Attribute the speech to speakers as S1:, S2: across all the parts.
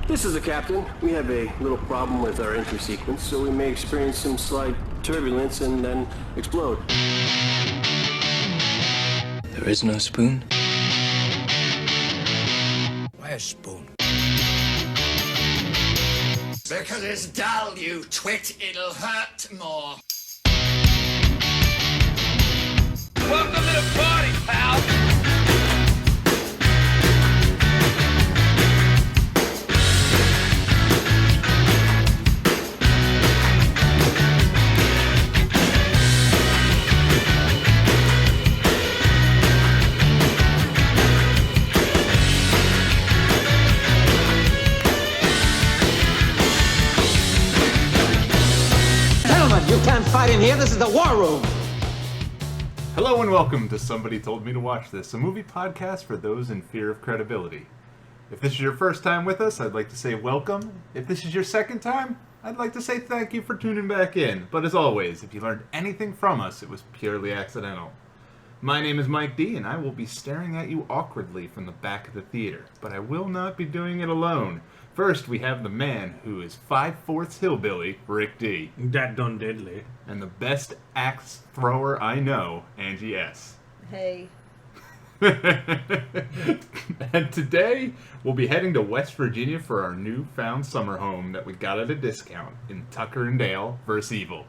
S1: This is the captain. We have a little problem with our entry sequence, so we may experience some slight turbulence and then explode.
S2: There is no spoon?
S3: Why a spoon?
S4: Because it's dull, you twit. It'll hurt more.
S3: Welcome to the party, pal!
S5: You can't fight in here. This is the war room.
S6: Hello and welcome to Somebody Told Me to Watch This, a movie podcast for those in fear of credibility. If this is your first time with us, I'd like to say welcome. If this is your second time, I'd like to say thank you for tuning back in. But as always, if you learned anything from us, it was purely accidental. My name is Mike D, and I will be staring at you awkwardly from the back of the theater. But I will not be doing it alone. First, we have the man who is 5/4 hillbilly, Rick D.
S7: That done deadly.
S6: And the best axe thrower I know, Angie S.
S8: Hey.
S6: And today, we'll be heading to West Virginia for our newfound summer home that we got at a discount in Tucker and Dale vs. Evil.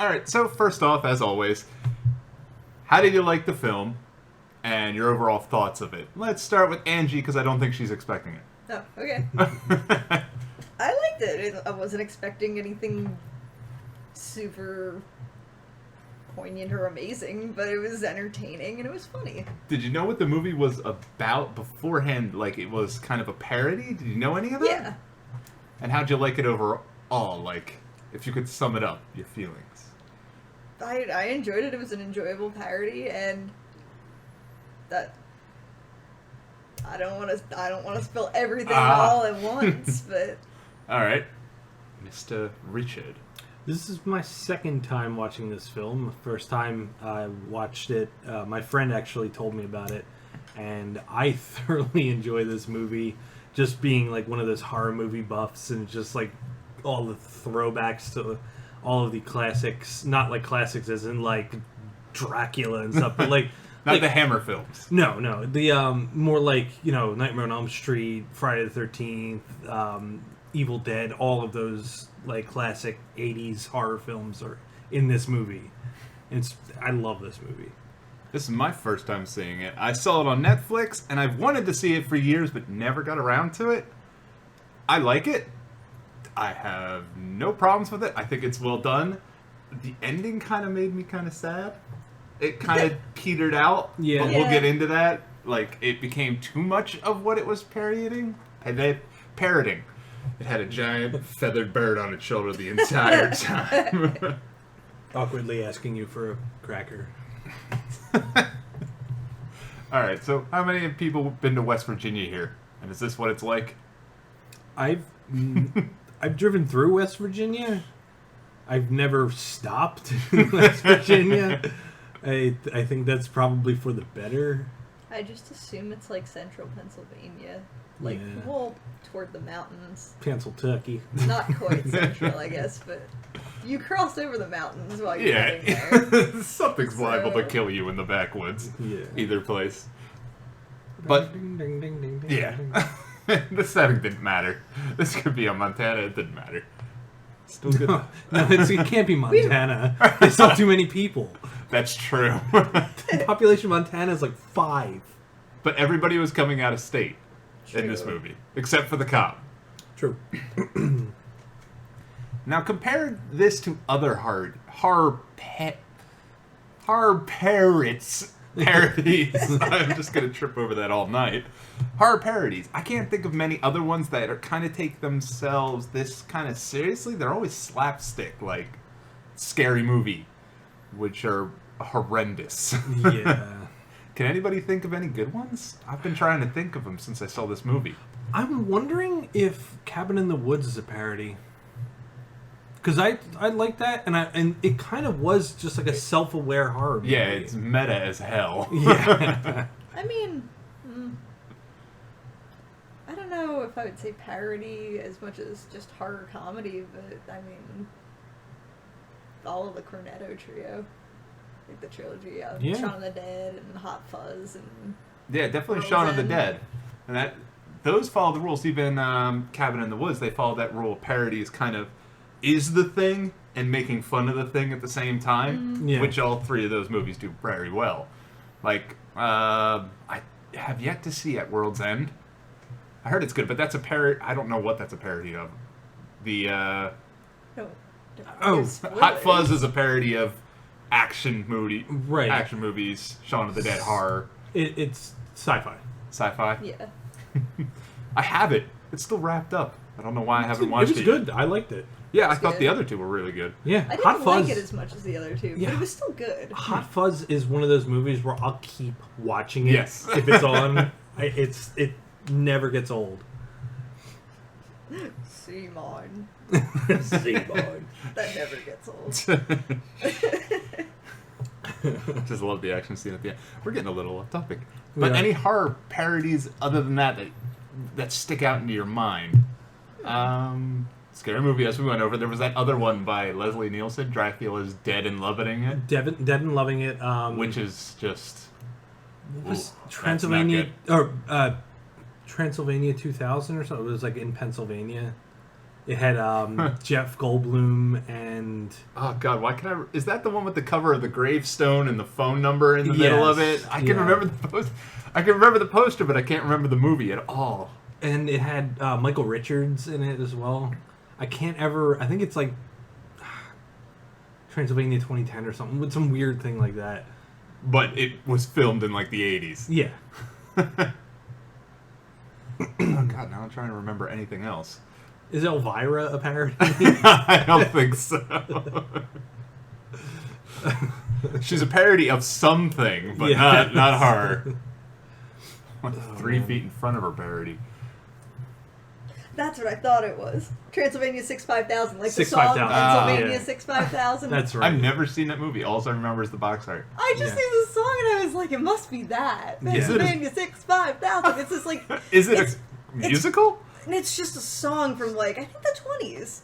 S6: Alright, so first off, as always, how did you like the film and your overall thoughts of it? Let's start with Angie, because I don't think she's expecting it.
S8: Oh, okay. I liked it. I wasn't expecting anything super poignant or amazing, but it was entertaining and it was funny.
S6: Did you know what the movie was about beforehand? Like, it was kind of a parody? Did you know any of that?
S8: Yeah.
S6: And how'd you like it overall? Like, if you could sum it up, your feelings.
S8: I enjoyed it. It was an enjoyable parody, and that... I don't want to spill everything all at once, but...
S6: Alright. Mr. Richard.
S7: This is my second time watching this film. The first time I watched it, my friend actually told me about it, and I thoroughly enjoy this movie, just being like one of those horror movie buffs, and just like all the throwbacks to all of the classics, not like classics as in like Dracula and stuff, but like...
S6: Not the Hammer films.
S7: No. The more like, Nightmare on Elm Street, Friday the 13th, Evil Dead, all of those like classic 80s horror films are in this movie. And I love this movie.
S6: This is my first time seeing it. I saw it on Netflix, and I've wanted to see it for years, but never got around to it. I like it. I have no problems with it. I think it's well done. The ending kind of made me kind of sad. It kind of petered out,
S7: yeah.
S6: But we'll get into that. Like, it became too much of what it was parodying. Parroting. It had a giant feathered bird on its shoulder the entire time.
S7: Awkwardly asking you for a cracker.
S6: Alright, so how many people have been to West Virginia here? And is this what it's like?
S7: I've driven through West Virginia. I've never stopped in West Virginia. I think that's probably for the better.
S8: I just assume it's like central Pennsylvania. Like, well, toward the mountains.
S7: Pennsylvania.
S8: Not quite central, I guess, but you cross over the mountains while you're living there.
S6: Something's liable to kill you in the backwoods.
S7: Yeah.
S6: Either place. But,
S7: Ding, ding, ding, ding, ding,
S6: yeah.
S7: ding.
S6: The setting didn't matter. This could be on Montana, it didn't matter.
S7: Still good. No, it can't be Montana. There's still too many people.
S6: That's true.
S7: The population of Montana is like 5.
S6: But everybody was coming out of state in this movie, except for the cop.
S7: True.
S6: Now compare this to other horror parodies. I'm just going to trip over that all night. Horror parodies. I can't think of many other ones that are kind of take themselves this kind of seriously. They're always slapstick, like Scary Movie, which are horrendous.
S7: Yeah.
S6: Can anybody think of any good ones? I've been trying to think of them since I saw this movie.
S7: I'm wondering if Cabin in the Woods is a parody. Because I like that, and it kind of was just like a self-aware horror movie.
S6: Yeah, it's meta as hell.
S7: Yeah.
S8: I mean, I I don't know if I would say parody as much as just horror comedy, but I mean, all of the Cornetto trio, like the trilogy of Shaun of the Dead and Hot Fuzz and
S6: definitely Shaun of the Dead, and those follow the rules. Even Cabin in the Woods, they follow that rule. Parody is the thing and making fun of the thing at the same time, which all three of those movies do very well. Like I have yet to see At World's End. I heard it's good, but that's a parody. I don't know what that's a parody of. The Hot Fuzz is a parody of action movies, Shaun of the Dead horror.
S7: It's sci-fi.
S6: Sci-fi?
S8: Yeah.
S6: I have it. It's still wrapped up. I don't know why I haven't watched it.
S7: It was good. I liked it.
S6: Yeah, I thought the other two were really good.
S7: Yeah,
S8: I didn't like it as much as the other two, but it was still good.
S7: Hot Fuzz is one of those movies where I'll keep watching it if it's on. It never gets old.
S8: Simon.
S7: Simon.
S8: That never gets old.
S6: Just love the action scene at the end. We're getting a little off topic. But any horror parodies other than that stick out into your mind? Scary movie, as we went over. There was that other one by Leslie Nielsen, Dracula's Dead and Loving It.
S7: Dead and Loving It.
S6: Which is just...
S7: Transylvania... Transylvania 2000 or something. It was like in Pennsylvania. It had Jeff Goldblum and...
S6: Oh, God, why can I... Is that the one with the cover of the gravestone and the phone number in the middle of it? I can remember the poster. I can remember the poster, but I can't remember the movie at all.
S7: And it had Michael Richards in it as well. I can't ever... I think it's like Transylvania 2010 or something, with some weird thing like that.
S6: But it was filmed in like the 80s.
S7: Yeah.
S6: Oh, God, now I'm trying to remember anything else.
S7: Is Elvira a parody?
S6: I don't think so. She's a parody of something, but not her. 3 feet in front of her parody.
S8: That's what I thought it was. Transylvania 65000, like the
S7: 65000.
S8: song Pennsylvania 65000.
S7: That's right.
S6: I've never seen that movie. All I remember is the box art.
S8: I just knew the song and I was like, it must be that. Pennsylvania 65000. It's just like...
S6: Is it a musical?
S8: It's just a song from like, I think the 20s.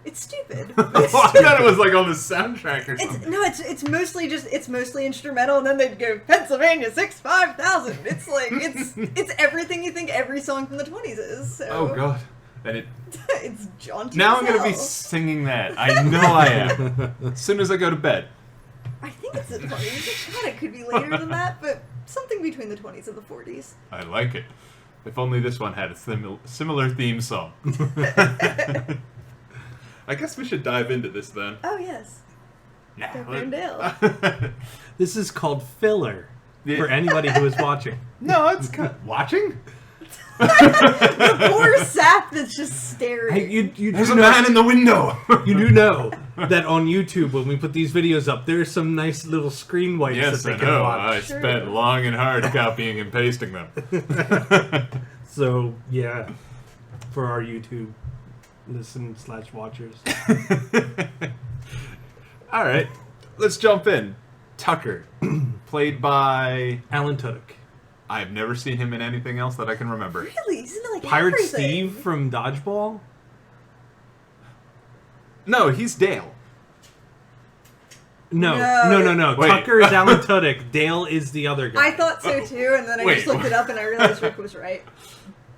S8: It's stupid.
S6: I thought it was like on the soundtrack or something.
S8: It's mostly instrumental, and then they'd go Pennsylvania 65000. It's like it's everything you think every song from the 20s is. So.
S6: Oh, God. And
S8: it's jaunty.
S6: Now
S8: as
S6: I'm gonna
S8: hell.
S6: be singing that. I know I am. As soon as I go to bed.
S8: I think it's the 20s. God, it could be later than that, but something between the 20s and the 40s.
S6: I like it. If only this one had a similar theme song. I guess we should dive into this then.
S8: Oh yes.
S6: Nah,
S7: This is called filler for anybody who is watching.
S6: No, it's watching.
S8: The poor sap that's just staring.
S7: Hey,
S6: There's a man in the window.
S7: You do know that on YouTube, when we put these videos up, there's some nice little screen wipes
S6: Yes,
S7: that
S6: I
S7: they can
S6: know.
S7: watch.
S6: I spent long and hard copying and pasting them.
S7: So, yeah, for our YouTube listen/watchers.
S6: All right, let's jump in. Tucker, played by
S7: Alan Tudyk.
S6: I've never seen him in anything else that I can remember.
S8: Really? He's in like
S7: Pirate
S8: everything.
S7: Steve from Dodgeball?
S6: No, he's Dale.
S7: No.
S6: Wait.
S7: Tucker is Alan Tudyk. Dale is the other guy.
S8: I thought so too, and then I just looked it up and I realized Rick was right.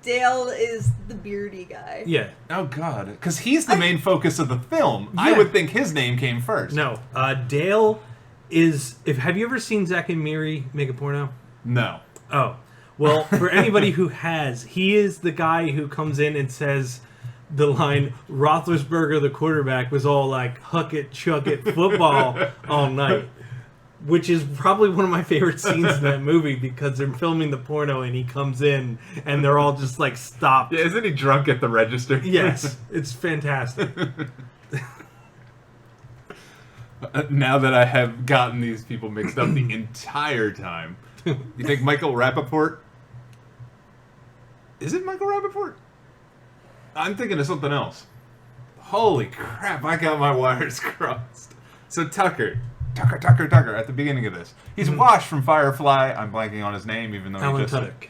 S8: Dale is the beardy guy.
S7: Yeah.
S6: Oh, God. Because he's the main focus of the film. Yeah. I would think his name came first.
S7: No. Dale is... Have you ever seen Zack and Miri make a porno?
S6: No.
S7: Oh. Well, for anybody who has, he is the guy who comes in and says the line, Roethlisberger, the quarterback, was all like, huck it, chuck it, football all night. Which is probably one of my favorite scenes in that movie because they're filming the porno and he comes in and they're all just like stopped.
S6: Yeah, isn't he drunk at the register?
S7: Yes, it's fantastic.
S6: Now that I have gotten these people mixed up the entire time, you think Michael Rappaport? Is it Michael Rappaport? I'm thinking of something else. Holy crap, I got my wires crossed. So Tucker at the beginning of this. He's Wash from Firefly. I'm blanking on his name, even though
S7: Alan
S6: he just...
S7: Tudyk.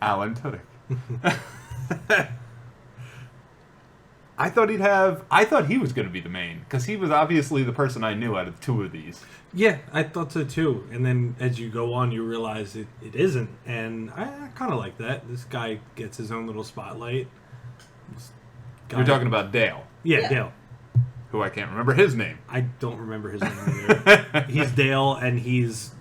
S6: Alan Tudyk. I thought he was going to be the main, because he was obviously the person I knew out of two of these.
S7: Yeah, I thought so too. And then as you go on, you realize it isn't. And I kind of like that. This guy gets his own little spotlight.
S6: You're talking about Dale.
S7: Yeah, Dale.
S6: Who I can't remember his name.
S7: I don't remember his name either. He's Dale, and he's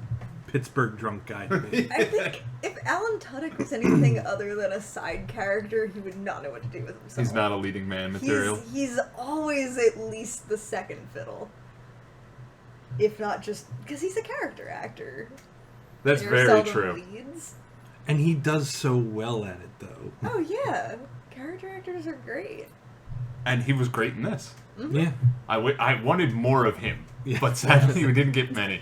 S7: Pittsburgh drunk guy to me.
S8: I think if Alan Tudyk was anything other than a side character, he would not know what to do with himself.
S6: He's not a leading man material.
S8: He's always at least the second fiddle. If not just... Because he's a character actor.
S6: That's
S8: They're
S6: very
S8: seldom
S6: true.
S8: Leads.
S7: And he does so well at it, though.
S8: Oh, yeah. Character actors are great.
S6: And he was great in this.
S8: Mm-hmm.
S7: Yeah.
S6: I wanted more of him,
S7: Yeah.
S6: but sadly we didn't get many.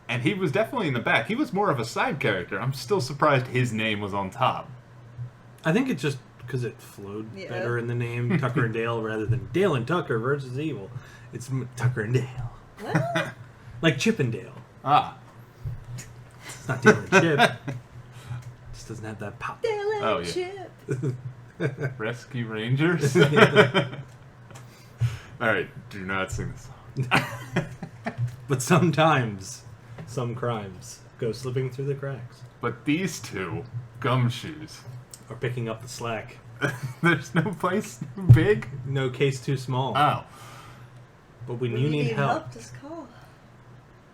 S6: And he was definitely in the back. He was more of a side character. I'm still surprised his name was on top.
S7: I think it's just because it flowed better in the name Tucker and Dale rather than Dale and Tucker versus Evil. It's Tucker and Dale.
S8: Well,
S7: like Chip and Dale.
S6: Ah.
S7: It's not Dale and Chip. Just doesn't have that pop.
S8: Dale and
S6: Oh, yeah.
S8: Chip.
S6: Rescue Rangers? Alright, do not sing this song.
S7: But sometimes, some crimes go slipping through the cracks.
S6: But these two gumshoes
S7: Or picking up the slack.
S6: There's no place too big?
S7: No case too small.
S6: Oh.
S7: But when
S8: When
S7: you need help.
S8: just call.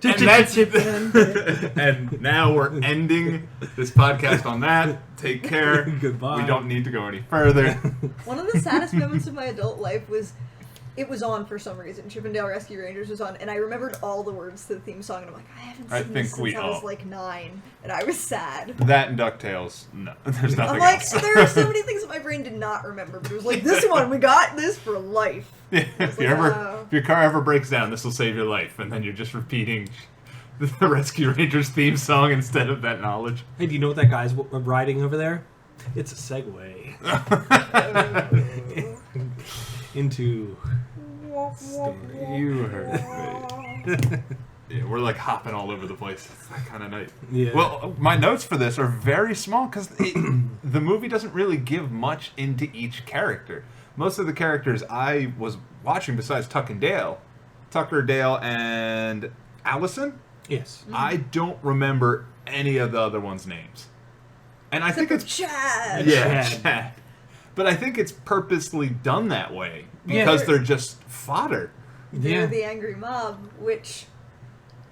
S6: And that's and now we're ending this podcast on that. Take care.
S7: Goodbye.
S6: We don't need to go any further.
S8: One of the saddest moments of my adult life was... It was on for some reason. Chip and Dale Rescue Rangers was on, and I remembered all the words to the theme song, and I'm like, I haven't seen this since I was like 9, and I was sad.
S6: That and DuckTales, no, there's nothing
S8: I'm like,
S6: else.
S8: there are so many things that my brain did not remember, but it was like, this one, we got this for life.
S6: Yeah, if your car ever breaks down, this will save your life, and then you're just repeating the Rescue Rangers theme song instead of that knowledge.
S7: Hey, do you know what that guy's riding over there? It's a Segway. Into... story.
S6: You heard me. Yeah, we're like hopping all over the place. It's that kind of night.
S7: Yeah.
S6: Well, my notes for this are very small because the movie doesn't really give much into each character. Most of the characters I was watching, besides Tucker, Dale, and Allison,
S7: Yes.
S6: I don't remember any of the other ones' names. And I think it's
S8: Chad.
S6: yeah,
S7: Chad.
S6: Chad. But I think it's purposely done that way because they're just fodder.
S8: They're the angry mob, which...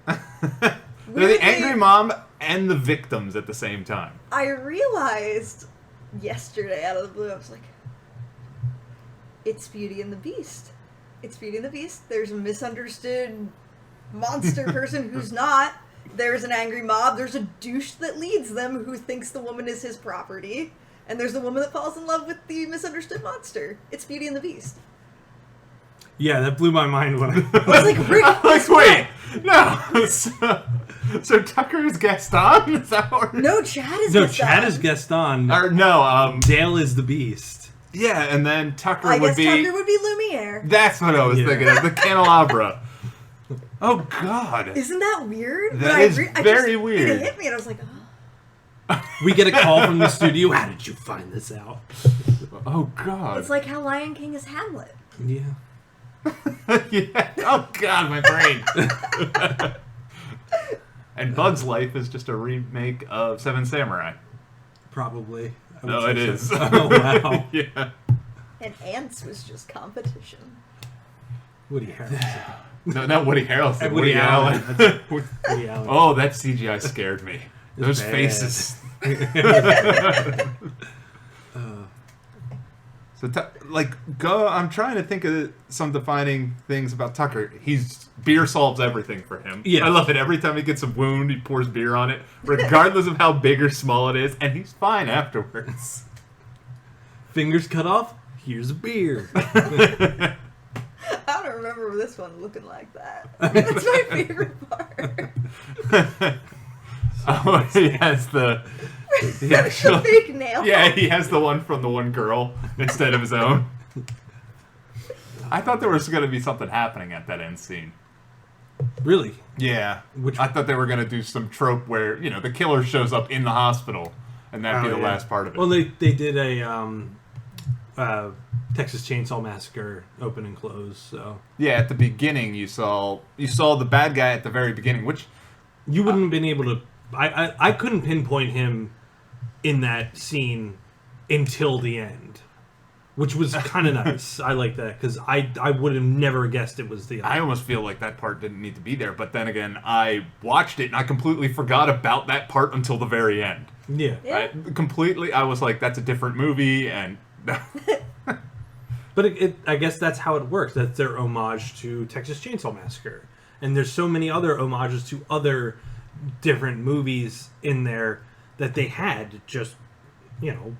S6: They're the angry mom and the victims at the same time.
S8: I realized yesterday out of the blue, I was like, it's Beauty and the Beast. It's Beauty and the Beast. There's a misunderstood monster person who's not. There's an angry mob. There's a douche that leads them who thinks the woman is his property. And there's the woman that falls in love with the misunderstood monster. It's Beauty and the Beast.
S7: Yeah, that blew my mind when I...
S8: I was like, Rick,
S6: Like, wait, no. So Tucker is Gaston? Is that what
S8: no, Chad is
S7: No,
S8: Gaston.
S7: Chad is Gaston.
S6: Or no,
S7: Dale is the Beast.
S6: yeah, and then Tucker
S8: I
S6: would
S8: guess
S6: be...
S8: Tucker would be Lumiere.
S6: That's what I was
S7: Yeah.
S6: thinking of, the candelabra. Oh, God.
S8: Isn't that weird?
S6: That
S8: But
S6: is
S8: I
S6: very
S8: just,
S6: weird.
S8: It hit me and I was like, oh.
S7: We get a call from the studio. How did you find this out?
S6: Oh, God.
S8: It's like how Lion King is Hamlet.
S7: Yeah.
S6: Yeah. Oh, God, my brain. And Bug's Life is just a remake of Seven Samurai.
S7: Probably. I would
S6: No,
S7: say
S6: it is.
S7: so. Oh, wow.
S6: Yeah.
S8: And Ants was just competition.
S7: Woody Harrelson.
S6: No, not Woody Harrelson.
S7: Woody Allen.
S6: Woody
S7: Allen.
S6: Oh, that CGI scared me. Those
S7: bad.
S6: faces. So, go. I'm trying to think of some defining things about Tucker. Beer solves everything for him.
S7: Yeah.
S6: I love it. Every time he gets a wound, he pours beer on it, regardless of how big or small it is, and he's fine afterwards.
S7: Fingers cut off. Here's a beer.
S8: I don't remember this one looking like that. That's my favorite part.
S6: Oh, he has the actual.
S8: The fake nail.
S6: Yeah, he has the one from the one girl instead of his own. I thought there was going to be something happening at that end scene.
S7: Really?
S6: Yeah.
S7: Which-
S6: I thought they were going to do some trope where, the killer shows up in the hospital and that'd be the last part of it.
S7: Well, they did a Texas Chainsaw Massacre open and close. So
S6: yeah, at the beginning you saw the bad guy at the very beginning, which
S7: you wouldn't have been able to. I couldn't pinpoint him in that scene until the end, which was kind of nice. I like that because I would have never guessed it was the other.
S6: I almost feel like that part didn't need to be there, but then again, I watched it and I completely forgot about that part until the very end.
S7: Yeah.
S6: I was like, that's a different movie, and...
S7: But I guess that's how it works. That's their homage to Texas Chainsaw Massacre. And there's so many other homages to other different movies in there that they had just,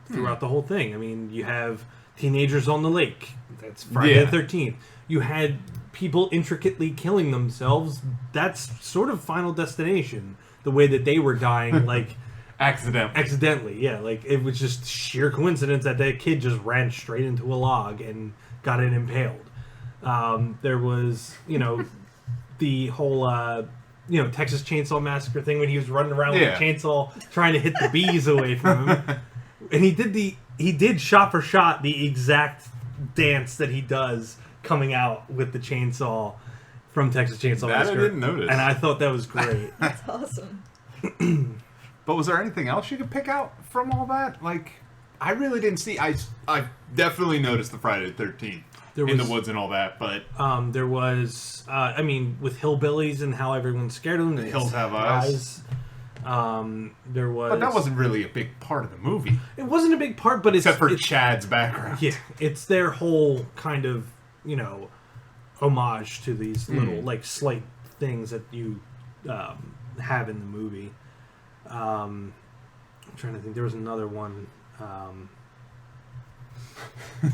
S7: throughout the whole thing. I mean, you have Teenagers on the Lake. That's Friday the 13th. You had people intricately killing themselves. That's sort of Final Destination. The way that they were dying, like... Accidentally, yeah. Like, it was just sheer coincidence that kid just ran straight into a log and got it impaled. There was, the whole, Texas Chainsaw Massacre thing when he was running around with a chainsaw trying to hit the bees away from him. And he did shot for shot the exact dance that he does coming out with the chainsaw from Texas Chainsaw Massacre.
S6: I didn't notice.
S7: And I thought that was great.
S8: That's awesome.
S6: But was there anything else you could pick out from all that? Like, I really didn't see... I definitely noticed the Friday the 13th in the woods and all that, but...
S7: there was... with hillbillies and how everyone's scared of them.
S6: The Hills Have Eyes.
S7: There was...
S6: But that wasn't really a big part of the movie.
S7: It wasn't a big part, but
S6: Except for Chad's background.
S7: Yeah, it's their whole kind of, homage to these little, slight things that you have in the movie. I'm trying to think. There was another one.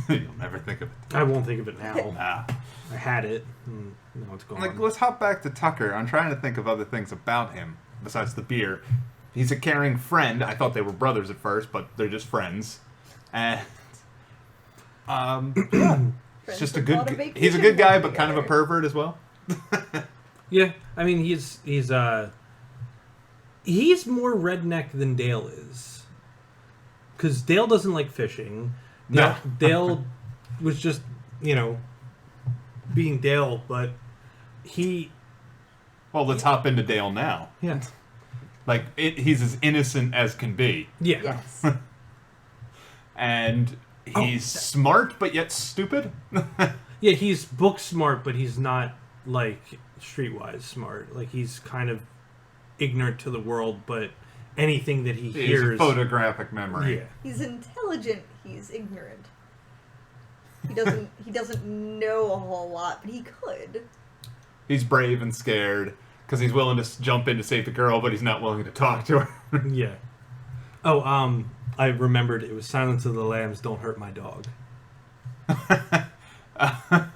S6: You'll never think of it.
S7: I won't think of it now.
S6: Nah.
S7: I had it. Now it's gone.
S6: Let's hop back to Tucker. I'm trying to think of other things about him besides the beer. He's a caring friend. I thought they were brothers at first, but they're just friends. And it's just a good. He's a good guy, but kind of a pervert as well.
S7: Yeah, I mean he's more redneck than Dale is. Because Dale doesn't like fishing.
S6: No.
S7: Dale was just, being Dale, but he...
S6: Well, let's hop into Dale now.
S7: Yeah.
S6: He's as innocent as can be.
S7: Yeah.
S8: Yes.
S6: And he's smart, but yet stupid.
S7: Yeah, he's book smart, but he's not, streetwise smart. He's kind of ignorant to the world, but anything that he hears...
S6: He's a photographic memory.
S7: Yeah.
S8: He's intelligent, he's ignorant. He doesn't know a whole lot, but he could.
S6: He's brave and scared, because he's willing to jump in to save the girl, but he's not willing to talk to her.
S7: Yeah. Oh, I remembered it was Silence of the Lambs, Don't Hurt My Dog.
S8: Oh,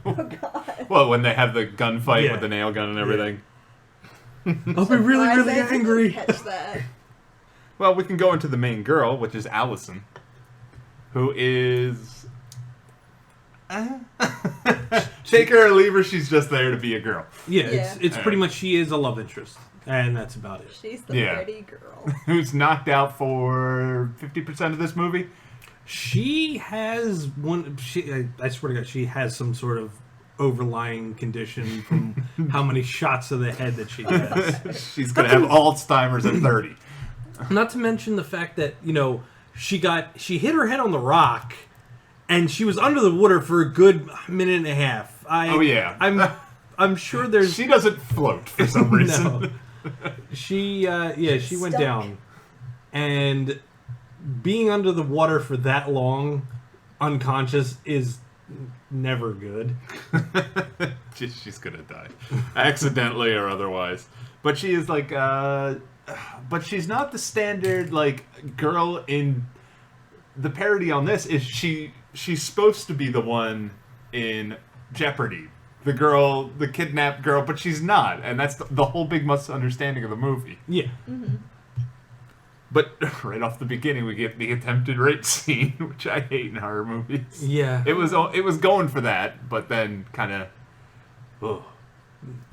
S8: God.
S6: Well, when they have the gunfight with the nail gun and everything.
S7: I'll be really, really angry.
S8: Catch that.
S6: Well, we can go into the main girl, which is Allison, who is... Take her or leave her, she's just there to be a girl.
S7: Yeah, it's pretty much she is a love interest, and that's about it.
S8: She's the pretty girl.
S6: Who's knocked out for 50% of this movie?
S7: She has one... I swear to God, she has some sort of overlying condition from how many shots to the head that she has.
S6: She's going to have Alzheimer's at 30.
S7: Not to mention the fact that, she hit her head on the rock, and she was under the water for a good minute and a half. I'm sure there's...
S6: She doesn't float for some reason.
S7: No. She went down. And being under the water for that long, unconscious, is never good.
S6: She's gonna die. Accidentally or otherwise. But she is but she's not the standard, girl in... The parody on this is she's supposed to be the one in Jeopardy. The kidnapped girl, but she's not. And that's the whole big misunderstanding of the movie.
S7: Yeah.
S8: Mm-hmm.
S6: But right off the beginning, we get the attempted rape scene, which I hate in horror movies.
S7: Yeah.
S6: It was going for that, but then kind of...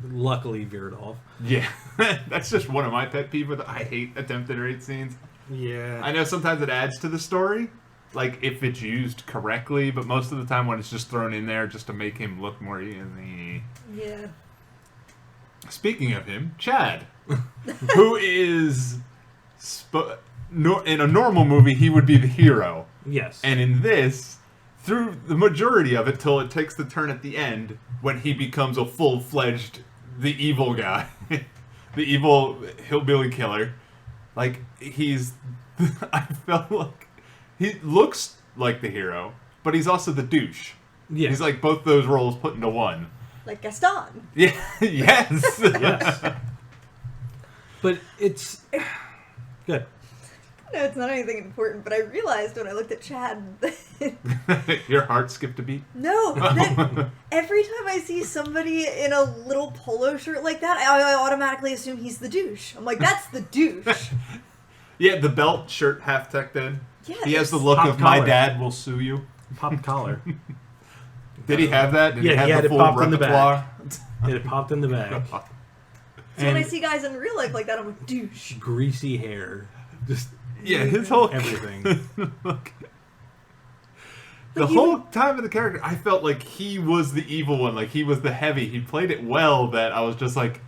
S7: Luckily veered off.
S6: Yeah. That's just one of my pet peeves. I hate attempted rape scenes.
S7: Yeah.
S6: I know sometimes it adds to the story, like if it's used correctly, but most of the time when it's just thrown in there just to make him look more
S8: Yeah.
S6: Speaking of him, Chad, who is in a normal movie he would be the hero.
S7: Yes.
S6: And in this, through the majority of it till it takes the turn at the end when he becomes a full-fledged the evil guy, the evil hillbilly killer. Like I felt like he looks like the hero, but he's also the douche.
S7: Yeah.
S6: He's like both those roles put into one.
S8: Like Gaston.
S6: Yeah. Yes.
S7: Yes. But it's good.
S8: No, it's not anything important, but I realized when I looked at Chad
S6: Your heart skipped a beat?
S8: No, that every time I see somebody in a little polo shirt like that, I automatically assume he's the douche. I'm like, that's the douche.
S6: Yeah, the belt, shirt half tucked in.
S8: Yeah,
S6: he has the look
S7: Pop
S6: of my
S7: collar.
S6: dad will sue you.
S7: Pop collar.
S6: Did he have that? Did
S7: Yeah,
S6: he have
S7: he had
S6: the
S7: it
S6: full
S7: popped in the
S6: repertoire?
S7: It popped in the bag.
S8: So when I see guys in real life like that, I'm like, douche.
S7: Greasy hair. Just
S6: Yeah, his whole
S7: everything.
S6: The whole time of the character, I felt like he was the evil one. Like he was the heavy. He played it well. That I was just like,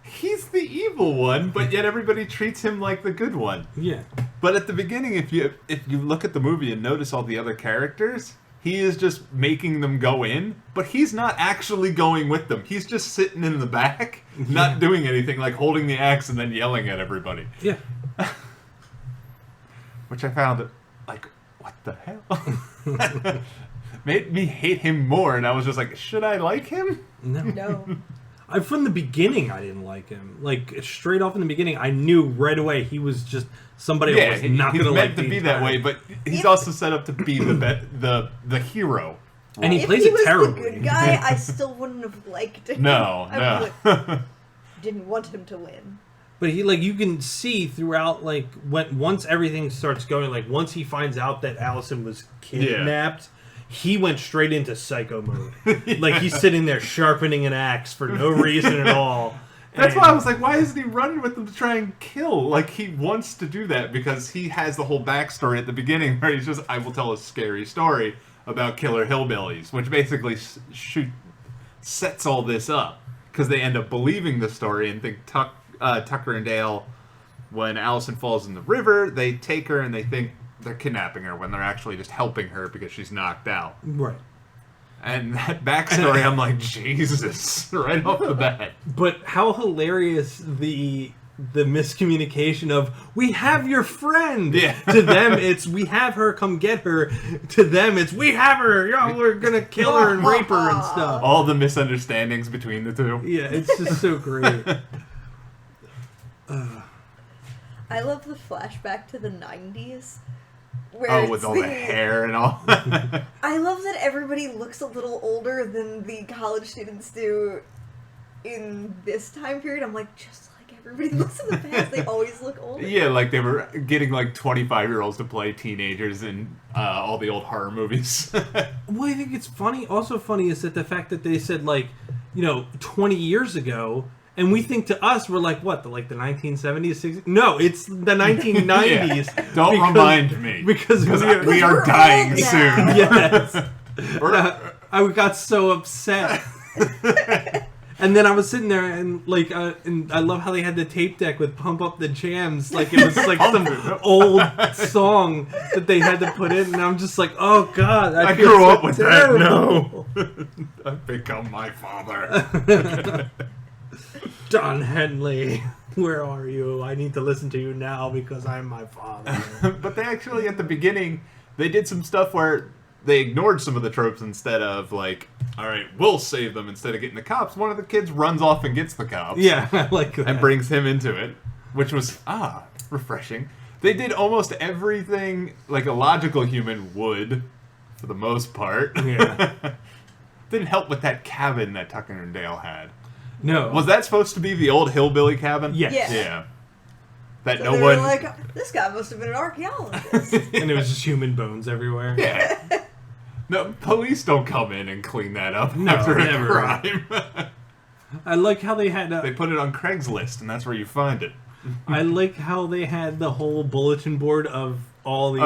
S6: he's the evil one, but yet everybody treats him like the good one.
S7: Yeah.
S6: But at the beginning, if you look at the movie and notice all the other characters, he is just making them go in, but he's not actually going with them. He's just sitting in the back, not doing anything, like holding the axe and then yelling at everybody.
S7: Yeah.
S6: Which I found, like, what the hell? Made me hate him more, and I was just like, should I like him?
S8: No.
S7: From the beginning, I didn't like him. Like, straight off in the beginning, I knew right away he was just somebody I was not going to like.
S6: He's meant to be that way, but he's also set up to be the hero.
S7: And he
S8: If
S7: plays
S8: he
S7: it
S8: was
S7: terribly.
S8: the good guy, I still wouldn't have liked him.
S6: No.
S8: Didn't want him to win.
S7: But he, like, you can see throughout, like, once everything starts going, like, once he finds out that Allison was kidnapped, he went straight into psycho mode. Like, he's sitting there sharpening an axe for no reason at all.
S6: That's why I was like, why isn't he running with them to try and kill? Like, he wants to do that because he has the whole backstory at the beginning where he's just, I will tell a scary story about killer hillbillies, which basically sets all this up. Because they end up believing the story and think Tucker and Dale, when Allison falls in the river, they take her and they think they're kidnapping her when they're actually just helping her because she's knocked out.
S7: Right.
S6: And that backstory, I'm like, Jesus, right off the bat.
S7: But how hilarious the miscommunication of, we have your friend.
S6: Yeah.
S7: To them, it's, we have her, come get her. To them, it's, we have her. Yo, we're going to kill her and rape her and stuff.
S6: All the misunderstandings between the two.
S7: Yeah, it's just so great.
S8: I love the flashback to the 90s. Where
S6: With all the hair and all.
S8: I love that everybody looks a little older than the college students do in this time period. I'm like, just like everybody looks in the past, they always look older.
S6: Yeah, like they were getting like 25-year-olds to play teenagers in all the old horror movies.
S7: Well, I think it's funny. Also funny is that the fact that they said, like, 20 years ago, and we think to us, we're like, what, the 1970s, 60s? No, it's the 1990s.
S6: Yeah. Don't remind me.
S7: Because
S6: we are dying
S8: old now.
S6: soon.
S7: Yes. I got so upset. And then I was sitting there and and I love how they had the tape deck with Pump Up the Jams. Like it was like some old song that they had to put in. And I'm just like, oh God. I feel
S6: grew
S7: so
S6: up with
S7: terrible.
S6: that. No. I've become my father.
S7: Don Henley, where are you? I need to listen to you now because I'm my father.
S6: But they actually, at the beginning, they did some stuff where they ignored some of the tropes instead of like, all right, we'll save them instead of getting the cops. One of the kids runs off and gets the cops.
S7: Yeah, I like that.
S6: And brings him into it, which was, refreshing. They did almost everything like a logical human would, for the most part.
S7: Yeah.
S6: Didn't help with that cabin that Tucker and Dale had.
S7: No.
S6: Was that supposed to be the old hillbilly cabin?
S7: Yes.
S6: Yeah. That
S8: So
S6: no
S8: they
S6: one...
S8: were like, this guy must have been an archaeologist.
S7: And it was just human bones everywhere.
S6: Yeah. No, police don't come in and clean that up
S7: No,
S6: after a
S7: never.
S6: crime.
S7: I like how they had...
S6: They put it on Craigslist, and that's where you find it.
S7: I like how they had the whole bulletin board of all the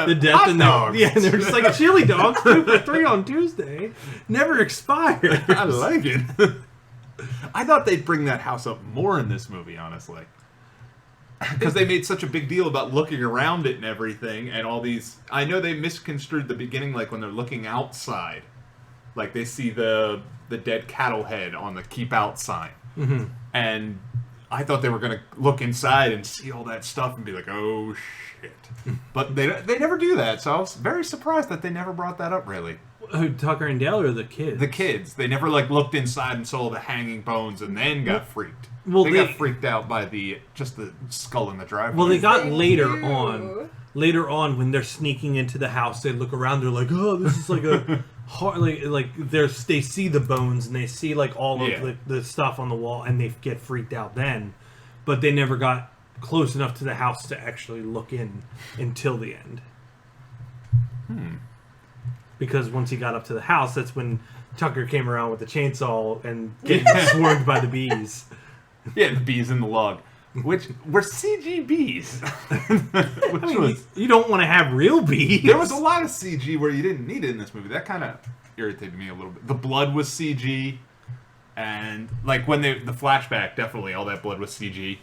S6: the
S7: death
S6: hot
S7: and
S6: dogs.
S7: and they're just like chili dogs 2 for $3 on Tuesday, never expired.
S6: I like it. I thought they'd bring that house up more in this movie, honestly. Because they made such a big deal about looking around it and everything, and all these... I know they misconstrued the beginning, like when they're looking outside. Like they see the dead cattle head on the keep out sign.
S7: Mm-hmm.
S6: And I thought they were going to look inside and see all that stuff and be like, oh shit. But they never do that, so I was very surprised that they never brought that up, really.
S7: Tucker and Dale or the kids?
S6: The kids. They never like looked inside and saw the hanging bones and then got freaked.
S7: Well,
S6: they got freaked out by the skull in the driveway.
S7: Well, they got later on. Later on, when they're sneaking into the house, they look around. They're like, "Oh, this is like a hard, like." They see the bones and they see like all of the stuff on the wall, and they get freaked out then. But they never got close enough to the house to actually look in until the end. Because once he got up to the house, that's when Tucker came around with the chainsaw and getting swarmed by the bees.
S6: Yeah, the bees in the log, which were CG bees.
S7: You don't want to have real bees.
S6: There was a lot of CG where you didn't need it in this movie. That kind of irritated me a little bit. The blood was CG, and like when the flashback, definitely all that blood was CG,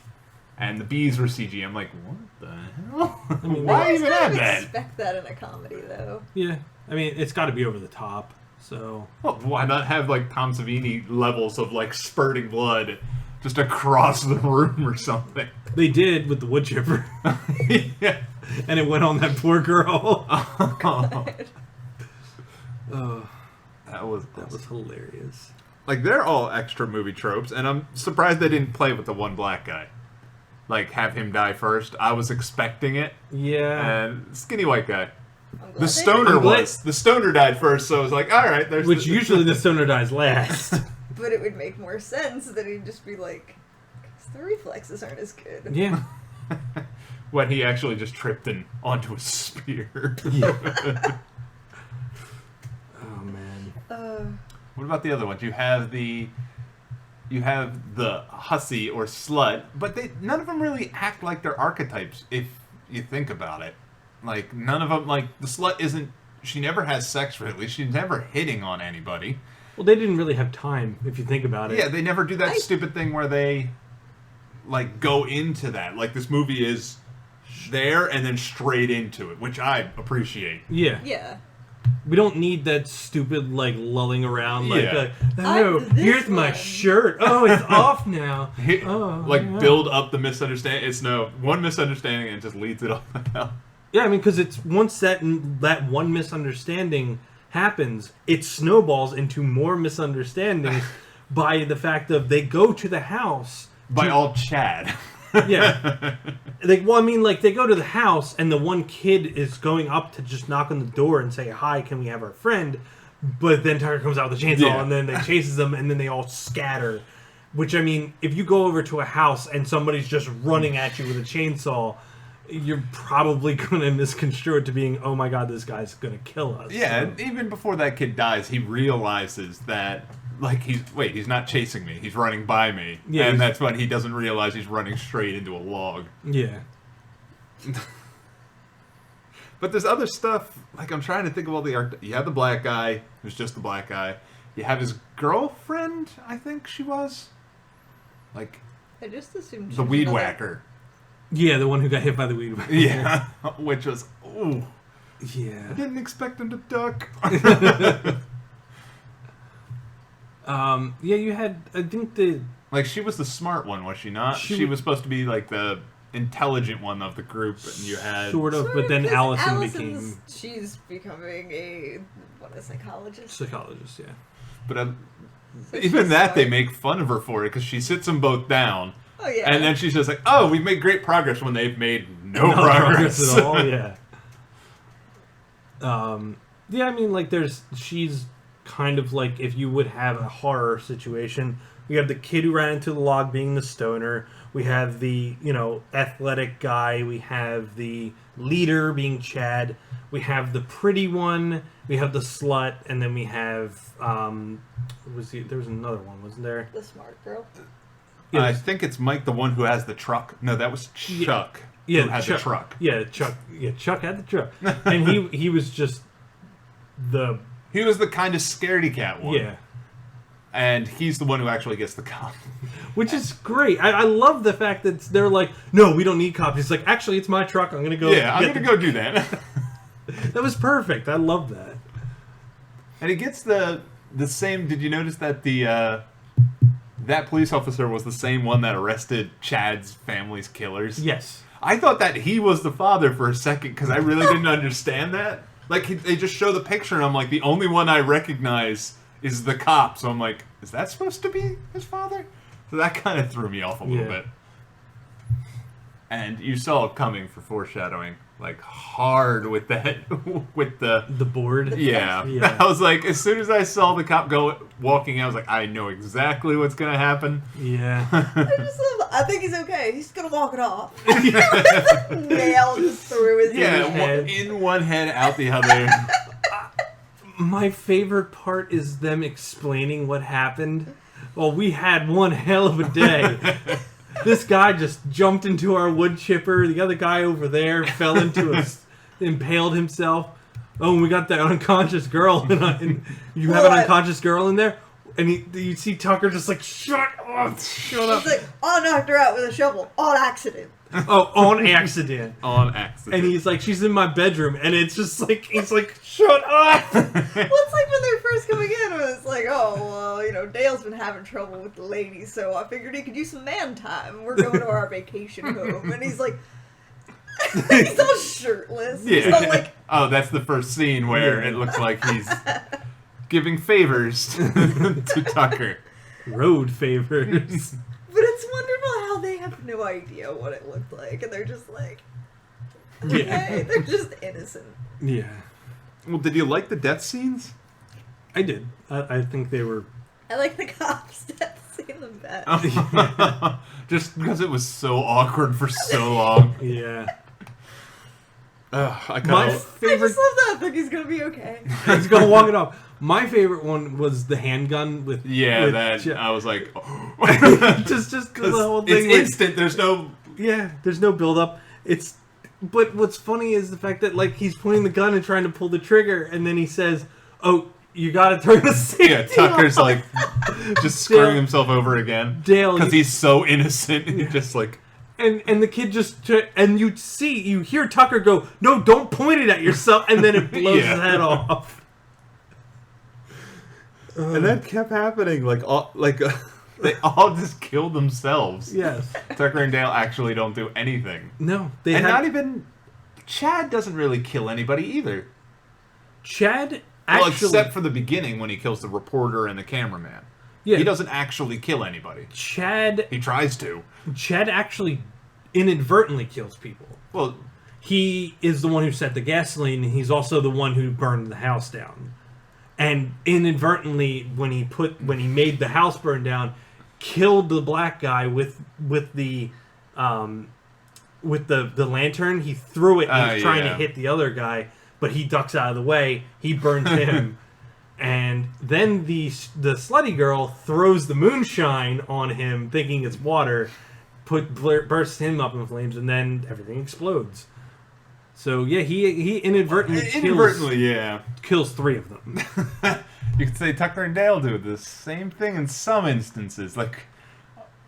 S6: and the bees were CG. I'm like, what the hell?
S7: I mean,
S6: why even have that?
S8: Expect that in a comedy, though.
S7: Yeah, I mean, it's got to be over the top. So,
S6: well, why not have like Tom Savini levels of like spurting blood just across the room or something?
S7: They did with the wood chipper.
S6: Yeah.
S7: And it went on that poor girl.
S6: That was
S7: hilarious.
S6: Like, they're all extra movie tropes, and I'm surprised they didn't play with the one black guy. Like, have him die first. I was expecting it.
S7: Yeah.
S6: And skinny white guy. The stoner The stoner died first, so I was like, alright, there's...
S7: Which usually the stoner dies last.
S8: But it would make more sense that he'd just be like, because the reflexes aren't as good.
S7: Yeah.
S6: When he actually just tripped onto a spear.
S7: Yeah. Oh, man.
S6: What about the other ones? You have the hussy or slut, but none of them really act like they're archetypes, if you think about it. Like, none of them, like, the slut isn't... She never has sex, really. She's never hitting on anybody.
S7: Well, they didn't really have time, if you think about it.
S6: Yeah, they never do that stupid thing where they, like, go into that. Like, this movie is there and then straight into it, which I appreciate.
S7: Yeah.
S8: Yeah.
S7: We don't need that stupid, like, lulling around, like,
S6: Yeah.
S7: oh, here's my shirt. Oh, it's off now.
S6: Build up the misunderstanding. It's one misunderstanding and it just leads it off the hell.
S7: Yeah, I mean, because it's once that one misunderstanding happens, it snowballs into more misunderstandings by the fact of they go to the house.
S6: By all Chad.
S7: Yeah. They go to the house and the one kid is going up to just knock on the door and say, hi, can we have our friend? But then Tucker comes out with a chainsaw and then they chases them and then they all scatter. Which, I mean, if you go over to a house and somebody's just running at you with a chainsaw, you're probably going to misconstrue it to being, oh my god, this guy's going to kill us.
S6: Yeah, and even before that kid dies, he realizes that, like, he's not chasing me, he's running by me. Yeah, and that's when he doesn't realize he's running straight into a log.
S7: Yeah.
S6: But there's other stuff, like, I'm trying to think of all the... You have the black guy, who's just the black guy. You have his girlfriend, I think she was. Like,
S8: I just assumed
S6: the weed whacker.
S7: Yeah, the one who got hit by the weed whacker.
S6: Yeah, which was, ooh.
S7: Yeah.
S6: I didn't expect him to duck.
S7: Yeah, you had, I think
S6: like, she was the smart one, was she not? She was supposed to be, like, the intelligent one of the group, and you had...
S7: Sort of, but then Allison became...
S8: She's becoming a psychologist?
S7: Psychologist, yeah.
S6: But even that, they make fun of her for it, because she sits them both down.
S8: Oh, yeah.
S6: And then she's just like, oh, we've made great progress when they've made no progress
S7: at all, yeah. Yeah, I mean, like, she's kind of like, if you would have a horror situation, we have the kid who ran into the log being the stoner, we have the, athletic guy, we have the leader being Chad, we have the pretty one, we have the slut, and then we have, there was another one, wasn't there?
S8: The smart girl.
S7: Yeah,
S6: I think it's Mike, the one who has the truck. No, that was Chuck.
S7: Yeah,
S6: who had
S7: Chuck,
S6: the truck.
S7: Yeah, Chuck. Yeah, Chuck had the truck, and he was just the.
S6: He was the kind of scaredy cat one.
S7: Yeah.
S6: And he's the one who actually gets the cop.
S7: Which is great. I love the fact that they're like, no, we don't need cops. He's like, actually, it's my truck. I'm going to go.
S6: Yeah, I'm going to go do that.
S7: That was perfect. I love that.
S6: And he gets the same... Did you notice that that police officer was the same one that arrested Chad's family's killers?
S7: Yes.
S6: I thought that he was the father for a second because I really didn't understand that. Like, they just show the picture and I'm like, the only one I recognize is the cop. So I'm like, is that supposed to be his father? So that kind of threw me off a little bit. And you saw it coming for foreshadowing, like hard with that, with the
S7: board.
S6: Yeah.
S7: Yeah.
S6: I was like, as soon as I saw the cop walking, I was like, I know exactly what's gonna happen.
S7: Yeah.
S8: I think he's okay. He's gonna walk it off. Nail just through his
S7: head.
S6: In one head, out the other.
S7: My favorite part is them explaining what happened. Well, we had one hell of a day. This guy just jumped into our wood chipper. The other guy over there fell into impaled himself. Oh, and we got that unconscious girl. And you have an unconscious girl in there? And you see Tucker just like, shut up.
S8: He's like, I knocked her out with a shovel. On accident.
S7: Oh, on accident.
S6: On accident.
S7: And he's like, she's in my bedroom. And it's just like, he's like, shut up.
S8: Well, it's like when they're first coming in, it was like, oh, well, you know, Dale's been having trouble with the ladies, so I figured he could use some man time. We're going to our vacation home. And he's like, he's all shirtless.
S6: Yeah.
S8: He's all like,
S6: oh, that's the first scene where it looks like he's giving favors to Tucker.
S7: Road favors.
S8: but it's wonderful how they have no idea what it looked like, and they're just like, okay,
S7: Yeah.
S8: they're just innocent.
S7: Yeah.
S6: Well, did you like the death scenes?
S7: I did. I think they were...
S8: I like the cops that scene the best.
S6: Just because it was so awkward for so long.
S7: Yeah.
S6: I
S7: My
S8: I
S7: favorite...
S8: just love that. I think he's gonna be okay.
S7: He's gonna walk it off. My favorite one was the handgun with...
S6: Yeah,
S7: with
S6: that I was like...
S7: just the whole thing.
S6: It's instant. There's no...
S7: Yeah, there's no build-up. It's... But what's funny is the fact that, like, he's pointing the gun and trying to pull the trigger, and then he says, oh, you gotta turn the safety
S6: Yeah, Tucker's
S7: off.
S6: like just screwing himself over again.
S7: Dale,
S6: because he's so innocent. He's just like...
S7: And the kid just... And you hear Tucker go, no, don't point it at yourself, and then it blows his head off.
S6: And that kept happening. They all just killed themselves.
S7: Yes.
S6: Tucker and Dale actually don't do anything.
S7: No.
S6: Not even... Chad doesn't really kill anybody either.
S7: Chad actually...
S6: Well, except for the beginning when he kills the reporter and the cameraman.
S7: Yeah.
S6: He doesn't actually kill anybody. He tries to.
S7: Chad actually inadvertently kills people.
S6: Well...
S7: He is the one who set the gasoline, and he's also the one who burned the house down. And inadvertently, when he made the house burn down, killed the black guy with the lantern. He threw it and he was trying to hit the other guy, but he ducks out of the way. He burns him. And then the slutty girl throws the moonshine on him, thinking it's water, bursts him up in flames, and then everything explodes. So yeah, he inadvertently kills 3 of them.
S6: You could say Tucker and Dale do the same thing in some instances. Like,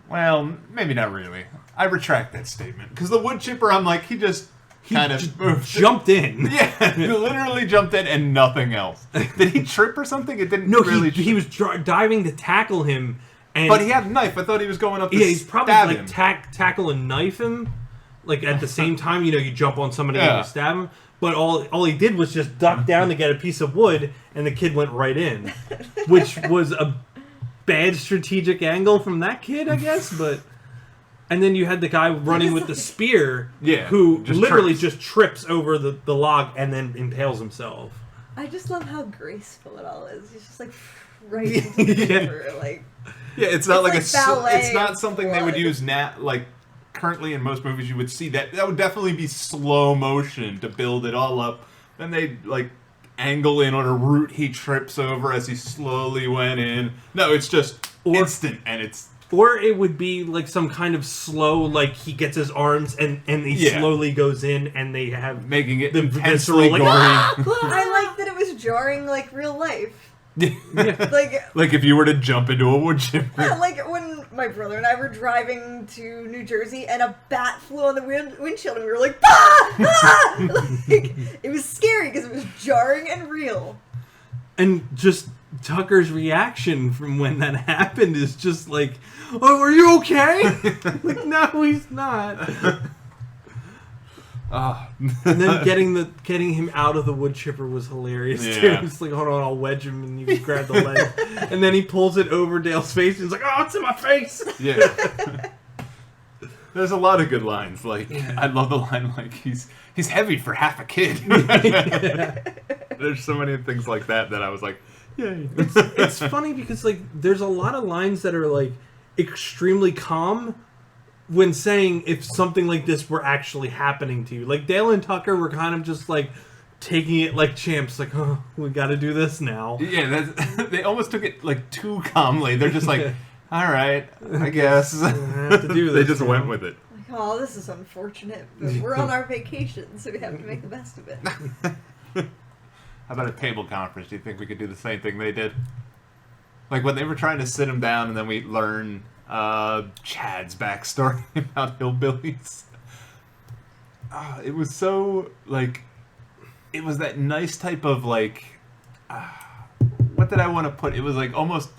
S6: well, maybe not really. I retract that statement because the wood chipper, I'm like, he kind of
S7: jumped in.
S6: Yeah, he literally jumped in and nothing else. Did he trip or something? It didn't.
S7: No,
S6: really
S7: he was diving to tackle him,
S6: but he had a knife. I thought he was going up to
S7: he's probably
S6: stab
S7: like
S6: him.
S7: tackle and knife him. Like, at the same time, you jump on somebody and you stab him. But all he did was just duck down to get a piece of wood, and the kid went right in. Which was a bad strategic angle from that kid, I guess. But and then you had the guy running with the spear, who literally just trips over the log and then impales himself.
S8: I just love how graceful it all is. He's just like right into the river, like...
S6: Yeah, it's not like
S8: ballet
S6: it's not something they would use currently in most movies. You would see that would definitely be slow motion to build it all up. Then they angle in on a root he trips over as he slowly went in. No, it's just instant, and it's
S7: Or it would be like some kind of slow, like he gets his arms and he slowly goes in and they have
S6: making it
S7: the
S6: intensely
S7: visceral,
S6: gory.
S8: I like that it was jarring like real life. Like
S6: if you were to jump into a wood chipper.
S8: Yeah, like when my brother and I were driving to New Jersey and a bat flew on the windshield and we were like, ah! Ah! Like, it was scary because it was jarring and real.
S7: And just Tucker's reaction from when that happened is just like, oh, are you okay? Like, no, he's not. And then getting him out of the wood chipper was hilarious too. He's like, hold on, I'll wedge him, and you grab the leg, and then he pulls it over Dale's face, and he's like, oh, it's in my face.
S6: Yeah. There's a lot of good lines. Like, I love the line like he's heavy for half a kid. There's so many things like that I was like, yay.
S7: It's funny because like there's a lot of lines that are like extremely calm when saying if something like this were actually happening to you. Like Dale and Tucker were kind of just like taking it like champs, like, oh, we got to do this now.
S6: Yeah, they almost took it like too calmly. They're just like, all right, I guess.
S7: I have to do this.
S6: They just went with it.
S8: Like, oh, this is unfortunate, but we're on our vacation, so we have to make the best of it.
S6: How about a table conference? Do you think we could do the same thing they did? Like when they were trying to sit him down and then we learn Chad's backstory about hillbillies. It was so, like, it was that nice type of, like, what did I want to put? It was, like, almost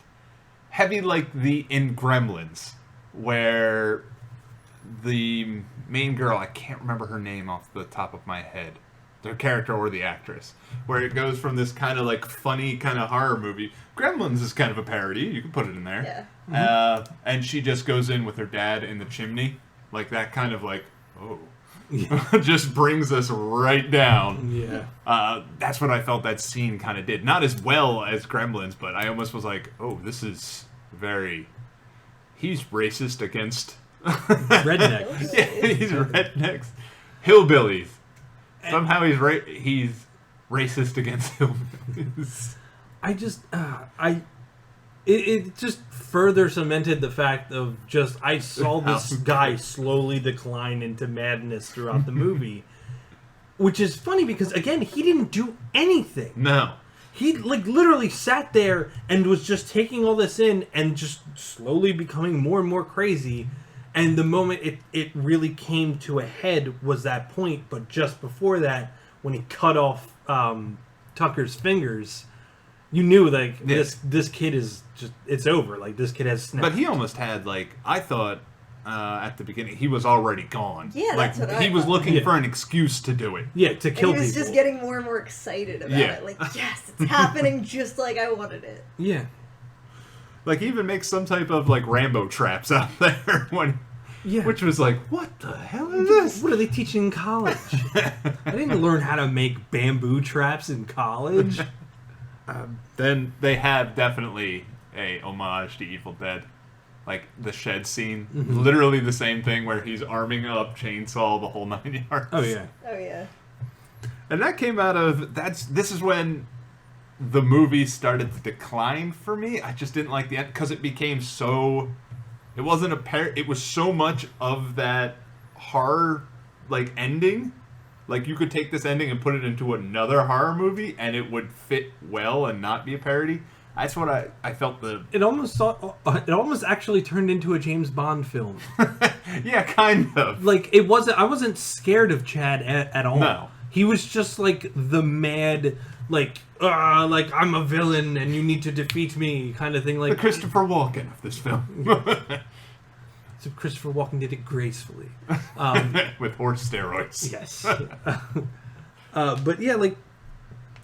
S6: heavy like in Gremlins, where the main girl, I can't remember her name off the top of my head, the character or the actress, where it goes from this kind of, like, funny kind of horror movie. Gremlins is kind of a parody. You can put it in there.
S8: Yeah.
S6: And she just goes in with her dad in the chimney. Like, that kind of, like, oh. Just brings us right down.
S7: Yeah.
S6: That's what I felt that scene kind of did. Not as well as Gremlins, but I almost was like, oh, this is very... He's racist against...
S7: Rednecks.
S6: Yeah, he's rednecks. Hillbillies. Somehow he's racist against hillbillies.
S7: It just further cemented the fact of just, I saw this guy slowly decline into madness throughout the movie. Which is funny because, again, he didn't do anything.
S6: No.
S7: He, like, literally sat there and was just taking all this in and just slowly becoming more and more crazy. And the moment it really came to a head was that point. But just before that, when he cut off Tucker's fingers, you knew, like, this kid is just, it's over. Like, this kid has snapped.
S6: But he almost had, like, I thought at the beginning, he was already gone.
S8: Yeah,
S6: like,
S8: that's what
S6: he
S8: I
S6: was
S8: thought.
S6: looking for an excuse to do it.
S7: Yeah, to kill people.
S8: He was just getting more and more excited about it. Like, yes, it's happening just like I wanted it.
S7: Yeah.
S6: Like, he even makes some type of, like, Rambo traps out there when...
S7: Yeah.
S6: Which was like, what the hell is this?
S7: What are they teaching in college? I didn't learn how to make bamboo traps in college.
S6: Then they have definitely a homage to Evil Dead. Like, the shed scene.
S7: Mm-hmm.
S6: Literally the same thing where he's arming up, chainsaw, the whole 9 yards.
S7: Oh, yeah.
S8: Oh, yeah.
S6: And that came out of... This is when the movie started to decline for me. I just didn't like the end, because it became so... It wasn't it was so much of that horror, like, ending. Like, you could take this ending and put it into another horror movie, and it would fit well and not be a parody. That's what I felt the...
S7: It almost actually turned into a James Bond film.
S6: Yeah, kind of.
S7: Like, I wasn't scared of Chad at all. No. He was just, like, the mad, like, I'm a villain and you need to defeat me kind of thing. Like,
S6: the Christopher Walken of this film.
S7: So Christopher Walken did it gracefully.
S6: With horse steroids.
S7: Yes. But yeah, like,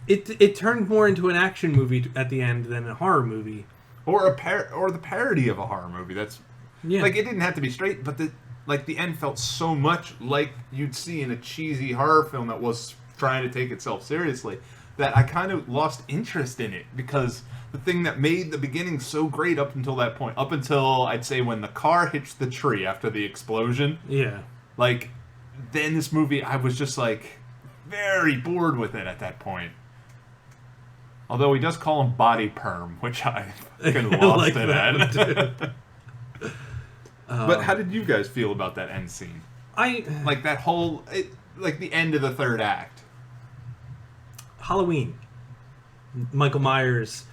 S7: it turned more into an action movie at the end than a horror movie.
S6: Or the parody of a horror movie. That's...
S7: Yeah.
S6: Like, it didn't have to be straight, but the end felt so much like you'd see in a cheesy horror film that was trying to take itself seriously, that I kind of lost interest in it, because the thing that made the beginning so great up until that point, up until, I'd say, when the car hits the tree after the explosion.
S7: Yeah.
S6: Like, then this movie, I was just, like, very bored with it at that point. Although he does call him Body Perm, which I fucking lost
S7: like
S6: it at. But how did you guys feel about that end scene? Like that whole, like the end of the third act.
S7: Halloween. Michael Myers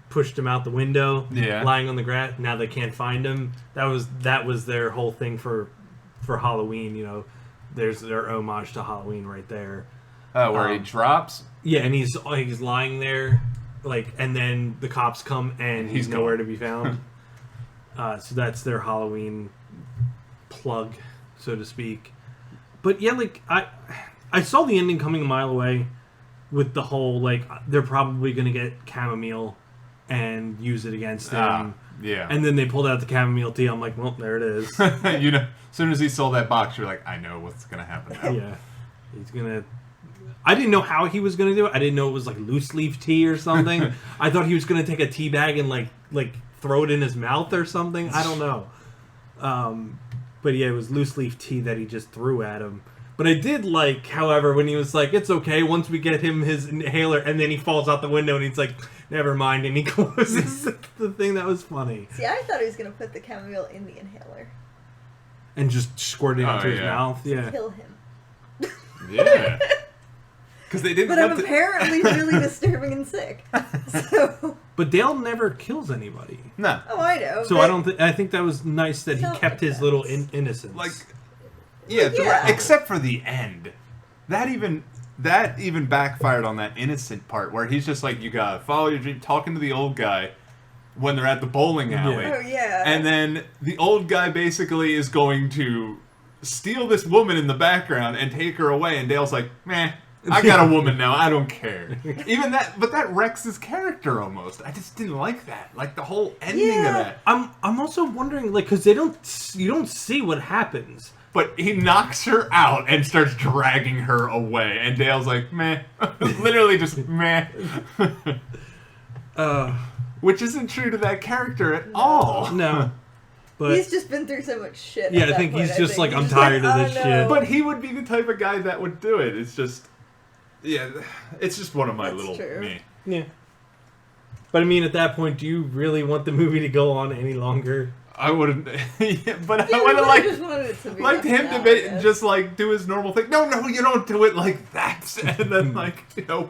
S7: pushed him out the window, lying on the grass. Now they can't find him. That was their whole thing for Halloween. You know, there's their homage to Halloween right there.
S6: Where he drops.
S7: Yeah, and he's lying there, like, and then the cops come and he's nowhere to be found. So that's their Halloween plug, so to speak. But yeah, like I saw the ending coming a mile away with the whole, like, they're probably going to get chamomile and use it against him.
S6: Yeah.
S7: And then they pulled out the chamomile tea. I'm like, well, there it is.
S6: You know, as soon as he sold that box, you're like, I know what's going to happen now.
S7: Yeah. He's going to... I didn't know how he was going to do it. I didn't know it was like loose leaf tea or something. I thought he was going to take a tea bag and like throw it in his mouth or something. I don't know. But yeah, it was loose leaf tea that he just threw at him. But I did like, however, when he was like, it's okay, once we get him his inhaler, and then he falls out the window and he's like, never mind, and he closes the thing. That was funny.
S8: See, I thought he was going to put the chamomile in the inhaler.
S7: And just squirt it into his mouth. Yeah.
S8: Kill him.
S6: Yeah. Because they didn't.
S8: But I'm apparently really disturbing and sick. So.
S7: But Dale never kills anybody.
S6: No.
S8: Oh, I know.
S7: So I think that was nice that he kept his little innocence.
S6: Like, yeah. Except for the end. That even backfired on that innocent part where he's just like, you gotta follow your dream, talking to the old guy when they're at the bowling alley.
S8: Oh yeah.
S6: And then the old guy basically is going to steal this woman in the background and take her away, and Dale's like, meh. I got a woman now. I don't care. Even that, but that wrecks his character almost. I just didn't like that. Like the whole ending of that.
S7: I'm also wondering, like, because you don't see what happens.
S6: But he knocks her out and starts dragging her away, and Dale's like, meh, literally just meh. Which isn't true to that character at all.
S7: No. But
S8: he's just been through so much shit.
S7: Yeah, I think he's just like, I'm tired of this shit.
S6: But he would be the type of guy that would do it. It's just, it's just one of my little me.
S7: Yeah. But I mean, at that point, do you really want the movie to go on any longer?
S6: I wouldn't. But I would have liked him to just like do his normal thing. No, you don't do it like that. And then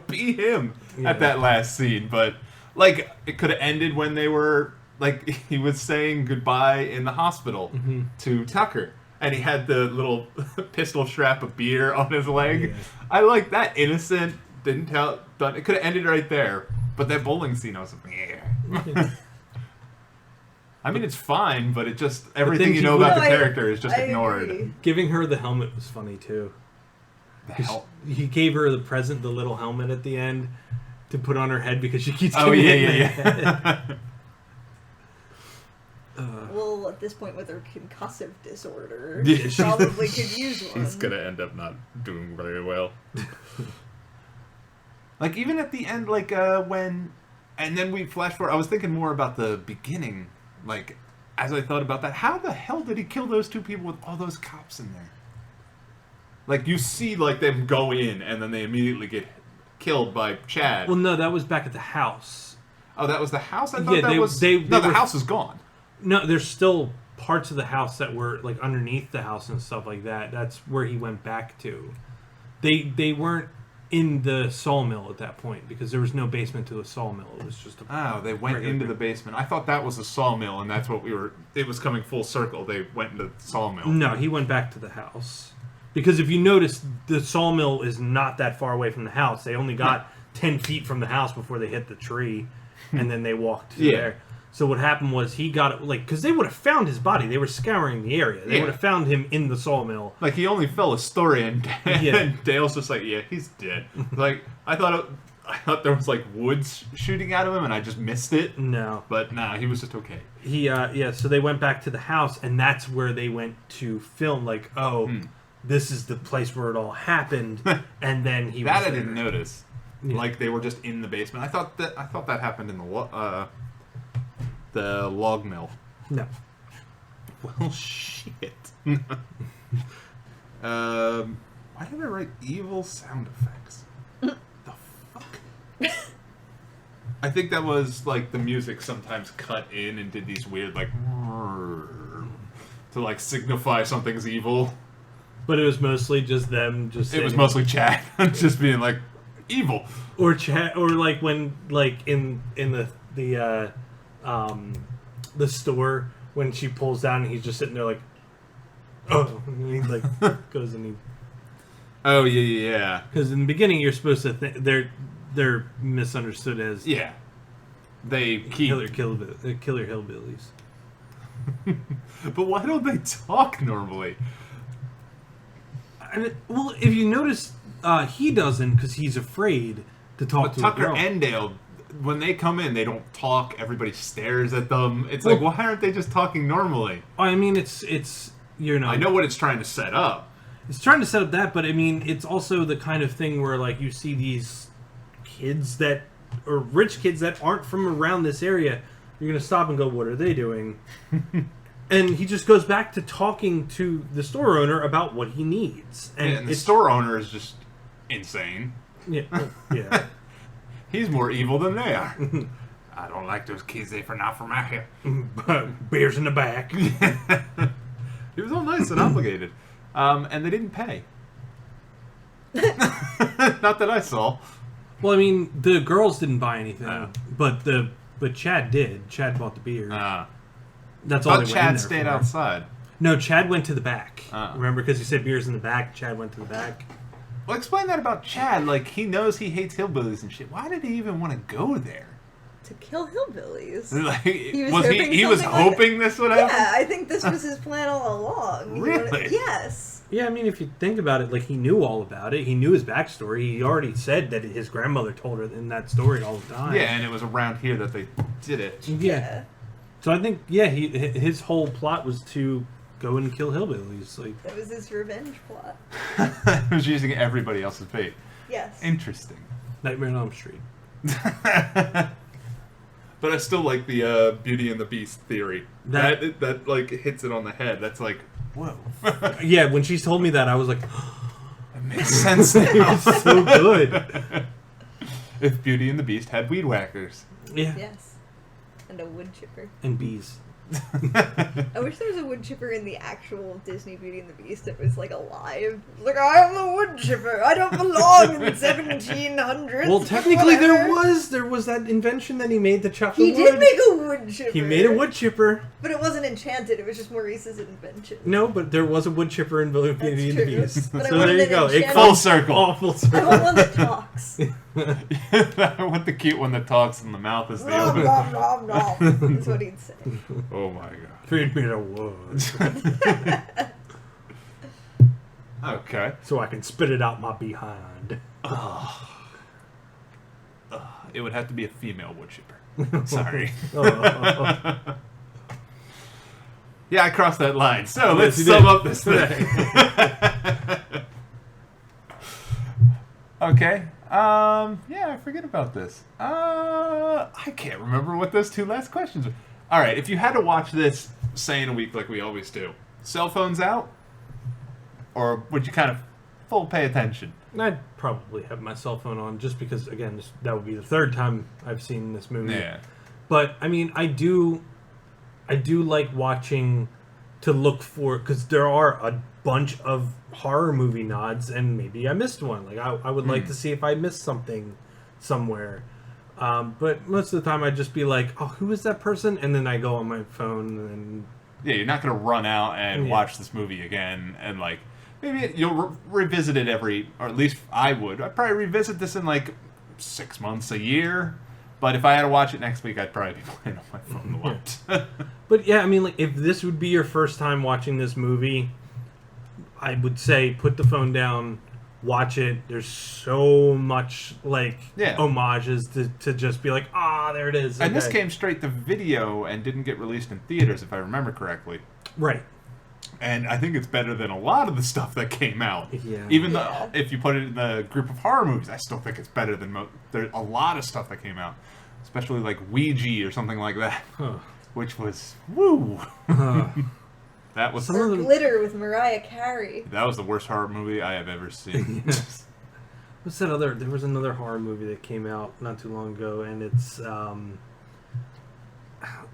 S6: be him at that last scene. But like, it could have ended when they were. Like, he was saying goodbye in the hospital to Tucker. And he had the little pistol strap of beer on his leg. Yeah. I like that. Innocent. Didn't tell. Done. It could have ended right there. But that bowling scene, I was like, yeah. I mean, it's fine, but it just... Everything you know about the character is just ignored.
S8: Agree.
S7: Giving her the helmet was funny, too. He gave her the present, the little helmet at the end, to put on her head because she keeps getting hit in the head.
S8: Well, at this point with her concussive disorder,
S6: she
S8: she probably could use one.
S6: She's gonna end up not doing very well. Like, even at the end, like, when... And then we flash forward. I was thinking more about the beginning, like, as I thought about that. How the hell did he kill those two people with all those cops in there? Like, you see, like, them go in, and then they immediately get killed by Chad.
S7: Well, no, that was back at the house.
S6: Oh, that was the house? I thought the house is gone.
S7: No, there's still parts of the house that were like underneath the house and stuff like that. That's where he went back to. They weren't in the sawmill at that point because there was no basement to the sawmill. It was just
S6: they went into the basement. I thought that was a sawmill, and that's what it was coming full circle. They went into the sawmill.
S7: No, he went back to the house. Because if you notice, the sawmill is not that far away from the house. They only got 10 feet from the house before they hit the tree, and then they walked to there. So what happened was he got, like, because they would have found his body. They were scouring the area. They would have found him in the sawmill.
S6: Like, he only fell a story, and Dale's just like, yeah, he's dead. Like, I thought there was, like, woods shooting out of him, and I just missed it.
S7: No.
S6: But, nah, he was just okay.
S7: So they went back to the house, and that's where they went to film, like, this is the place where it all happened, and then he was
S6: I didn't notice. Yeah. Like, they were just in the basement. I thought that happened in the log mill.
S7: No.
S6: Well, shit. Why did I write evil sound effects? The fuck? I think that was like the music sometimes cut in and did these weird like to like signify something's evil.
S7: But it was mostly just them
S6: It was mostly Chad just being like evil.
S7: Or Chad, or like when like in the store when she pulls down and he's just sitting there like, oh, and he like goes and he.
S6: Oh yeah.
S7: Because in the beginning you're supposed to think they're misunderstood as
S6: they keep
S7: killer hillbillies.
S6: But why don't they talk normally?
S7: Well, if you notice, he doesn't because he's afraid to talk to
S6: Tucker
S7: a girl.
S6: and Dale, when they come in, they don't talk. Everybody stares at them. It's like, why aren't they just talking normally?
S7: I mean, it's
S6: I know what it's trying to set up.
S7: It's trying to set up that, but I mean, it's also the kind of thing where like you see these kids or rich kids that aren't from around this area. You're gonna stop and go, what are they doing? And he just goes back to talking to the store owner about what he needs.
S6: And the store owner is just insane.
S7: Yeah. Yeah.
S6: He's more evil than they are. I don't like those kids. They're not from out here.
S7: Beers in the back.
S6: He was all nice and obligated. And they didn't pay. Not that I saw.
S7: Well, I mean, the girls didn't buy anything, but Chad did. Chad bought the beer. That's all.
S6: But Chad stayed outside.
S7: No, Chad went to the back. Remember, because he said beer's in the back. Chad went to the back.
S6: Well, explain that about Chad. Like, he knows he hates hillbillies and shit. Why did he even want to go there?
S8: To kill hillbillies.
S6: Like,
S8: He
S6: was hoping this would happen?
S8: Yeah, I think this was his plan all along.
S6: Really?
S8: Yes.
S7: Yeah, I mean, if you think about it, like, he knew all about it. He knew his backstory. He already said that his grandmother told her in that story all the time.
S6: Yeah, and it was around here that they did it.
S7: Yeah. So I think, his whole plot was to go and kill hillbillies. Like,
S8: that was his revenge plot.
S6: He was using everybody else's bait.
S8: Yes.
S6: Interesting.
S7: Nightmare on Elm Street.
S6: But I still like the Beauty and the Beast theory. That like hits it on the head. That's like, whoa.
S7: Yeah, when she told me that, I was like,
S6: it makes sense now.
S7: It's so good.
S6: If Beauty and the Beast had weed whackers.
S7: Yeah.
S8: Yes. And a wood chipper.
S7: And bees.
S8: I wish there was a wood chipper in the actual Disney Beauty and the Beast that was like alive. Like, I am the wood chipper. I don't belong in 1700s.
S7: Well, technically
S8: whatever.
S7: there was that invention that he made, the chocolate
S8: He
S7: wood.
S8: did make a wood chipper.
S7: He made a wood chipper.
S8: But it wasn't enchanted. It was just Maurice's invention.
S7: No, but there was a wood chipper in Beauty and the Beast.
S8: But I
S7: So
S8: wanted
S7: there you
S8: an
S7: go.
S8: enchanted-
S6: Full circle.
S7: Oh, full circle.
S8: I want one that talks.
S6: I want the cute one that talks and the mouth is the
S8: Nom,
S6: open.
S8: nom, nom, nom. That's what he'd say.
S6: Oh my god.
S7: Feed me the wood.
S6: Okay.
S7: So I can spit it out my behind.
S6: It would have to be a female wood chipper. Sorry.
S7: Oh.
S6: Yeah, I crossed that line. So let's
S7: you
S6: sum
S7: did.
S6: up this thing. Okay. Yeah, I forget about this. I can't remember what those two last questions were. All right, if you had to watch this, say in a week like we always do, cell phones out? Or would you kind of full pay attention?
S7: I'd probably have my cell phone on just because, again, that would be the third time I've seen this movie.
S6: Yeah.
S7: But, I mean, I do like watching to look for, because there are a bunch of horror movie nods, and maybe I missed one. Like, I would like to see if I missed something somewhere. But most of the time I'd just be like, oh, who is that person? And then I go on my phone and...
S6: Yeah, you're not going to run out and watch this movie again and, like, maybe you'll revisit it or at least I would. I'd probably revisit this in, like, 6 months, a year. But if I had to watch it next week, I'd probably be playing on my phone a lot.
S7: But, yeah, I mean, like, if this would be your first time watching this movie, I would say put the phone down, watch it. There's so much, like, homages to just be like, there it is.
S6: And this came straight to video and didn't get released in theaters, if I remember correctly.
S7: Right.
S6: And I think it's better than a lot of the stuff that came out.
S7: Yeah.
S6: Even though, if you put it in the group of horror movies, I still think it's better than there's a lot of stuff that came out. Especially like Ouija or something like that.
S7: Huh.
S6: Which was, woo! That was...
S8: Or Glitter with Mariah Carey.
S6: That was the worst horror movie I have ever seen.
S7: Yes. What's that other... There was another horror movie that came out not too long ago, and it's...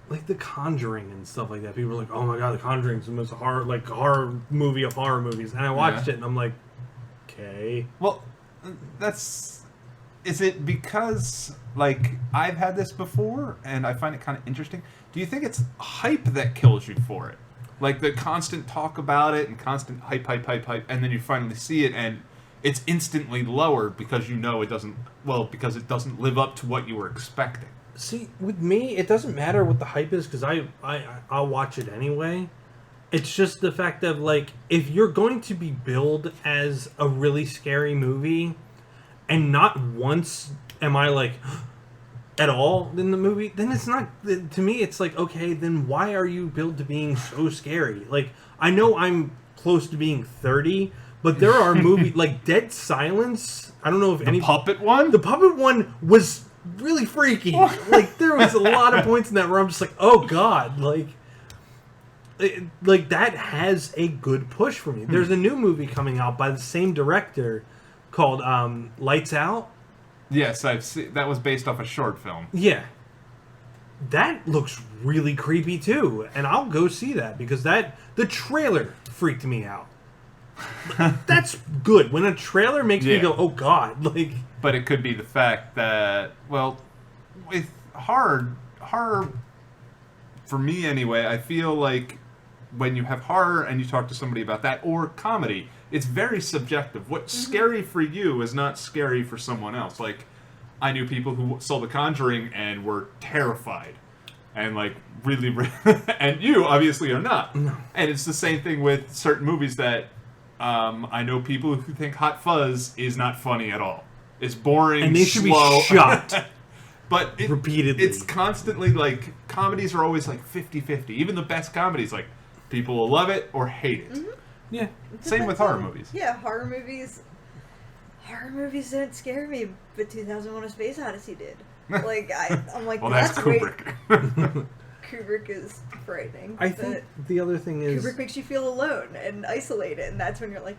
S7: like The Conjuring and stuff like that. People are like, "Oh my god, The Conjuring's the most horror movie of horror movies," and I watched it and I'm like, okay.
S6: Well, is it because, like, I've had this before, and I find it kind of interesting. Do you think it's hype that kills you for it? Like, the constant talk about it, and constant hype, and then you finally see it, and it's instantly lower because you know it doesn't, because it doesn't live up to what you were expecting.
S7: See, with me, it doesn't matter what the hype is, because I'll watch it anyway. It's just the fact of, like, if you're going to be billed as a really scary movie, and not once am I like, at all in the movie, then it's not, to me, it's like, okay, then why are you billed to being so scary? Like, I know I'm close to being 30, but there are movies, like Dead Silence, I don't know if any...
S6: The puppet one?
S7: The puppet one was really freaky. Like, there was a lot of points in that where I'm just like, oh god, like that has a good push for me. There's a new movie coming out by the same director called Lights Out.
S6: Yes, I've seen. That was based off a short film.
S7: Yeah. That looks really creepy too, and I'll go see that because the trailer freaked me out. That's good. When a trailer makes me go, "Oh god," like.
S6: But it could be the fact that, well, with horror for me anyway, I feel like when you have horror and you talk to somebody about that, or comedy, it's very subjective. What's scary for you is not scary for someone else. Like, I knew people who saw The Conjuring and were terrified. And, like, really and you, obviously, are not.
S7: No.
S6: And it's the same thing with certain movies that I know people who think Hot Fuzz is not funny at all. It's boring,
S7: and they should
S6: slow.
S7: be shot.
S6: But
S7: repeatedly.
S6: It's constantly, like, comedies are always, like, 50-50. Even the best comedies, like, people will love it or hate it.
S8: Mm-hmm.
S7: Yeah.
S6: Same with horror movies.
S8: Yeah, horror movies didn't scare me, but 2001: A Space Odyssey did. Like, I'm like,
S6: well,
S8: that's
S6: Kubrick.
S8: Kubrick is frightening.
S7: I think the other thing is...
S8: Kubrick makes you feel alone and isolated, and that's when you're like...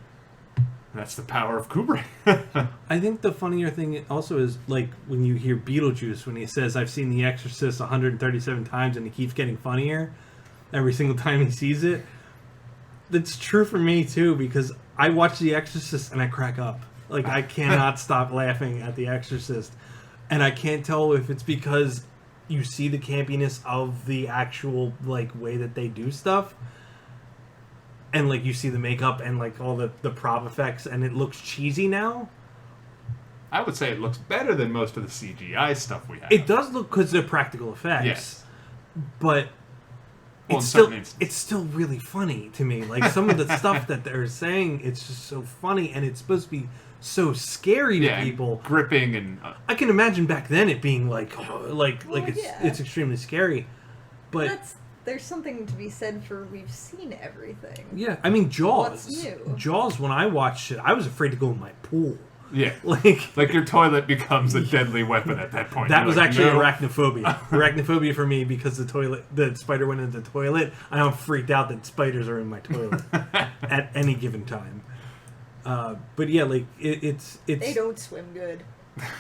S6: That's the power of Kubrick.
S7: I think the funnier thing also is, like, when you hear Beetlejuice, when he says, "I've seen The Exorcist 137 times," and he keeps getting funnier every single time he sees it. That's true for me, too, because I watch The Exorcist and I crack up. Like, I cannot stop laughing at The Exorcist. And I can't tell if it's because you see the campiness of the actual, like, way that they do stuff. And, like, you see the makeup and, like, all the prop effects, and it looks cheesy now.
S6: I would say it looks better than most of the CGI stuff we have.
S7: It does look because they're practical effects.
S6: Yes.
S7: But
S6: well,
S7: it's still really funny to me. Like, some of the stuff that they're saying, it's just so funny, and it's supposed to be so scary to people.
S6: Gripping and...
S7: I can imagine back then it being like it's extremely scary. But
S8: there's something to be said for we've seen everything.
S7: Yeah, I mean, Jaws.
S8: What's new?
S7: Jaws, when I watched it, I was afraid to go in my pool.
S6: Yeah.
S7: Like
S6: your toilet becomes a deadly weapon at that point.
S7: That
S6: You're
S7: was
S6: like,
S7: actually
S6: no.
S7: arachnophobia. Arachnophobia for me because the spider went into the toilet. I'm freaked out that spiders are in my toilet at any given time. But yeah, like it's
S8: they don't swim good.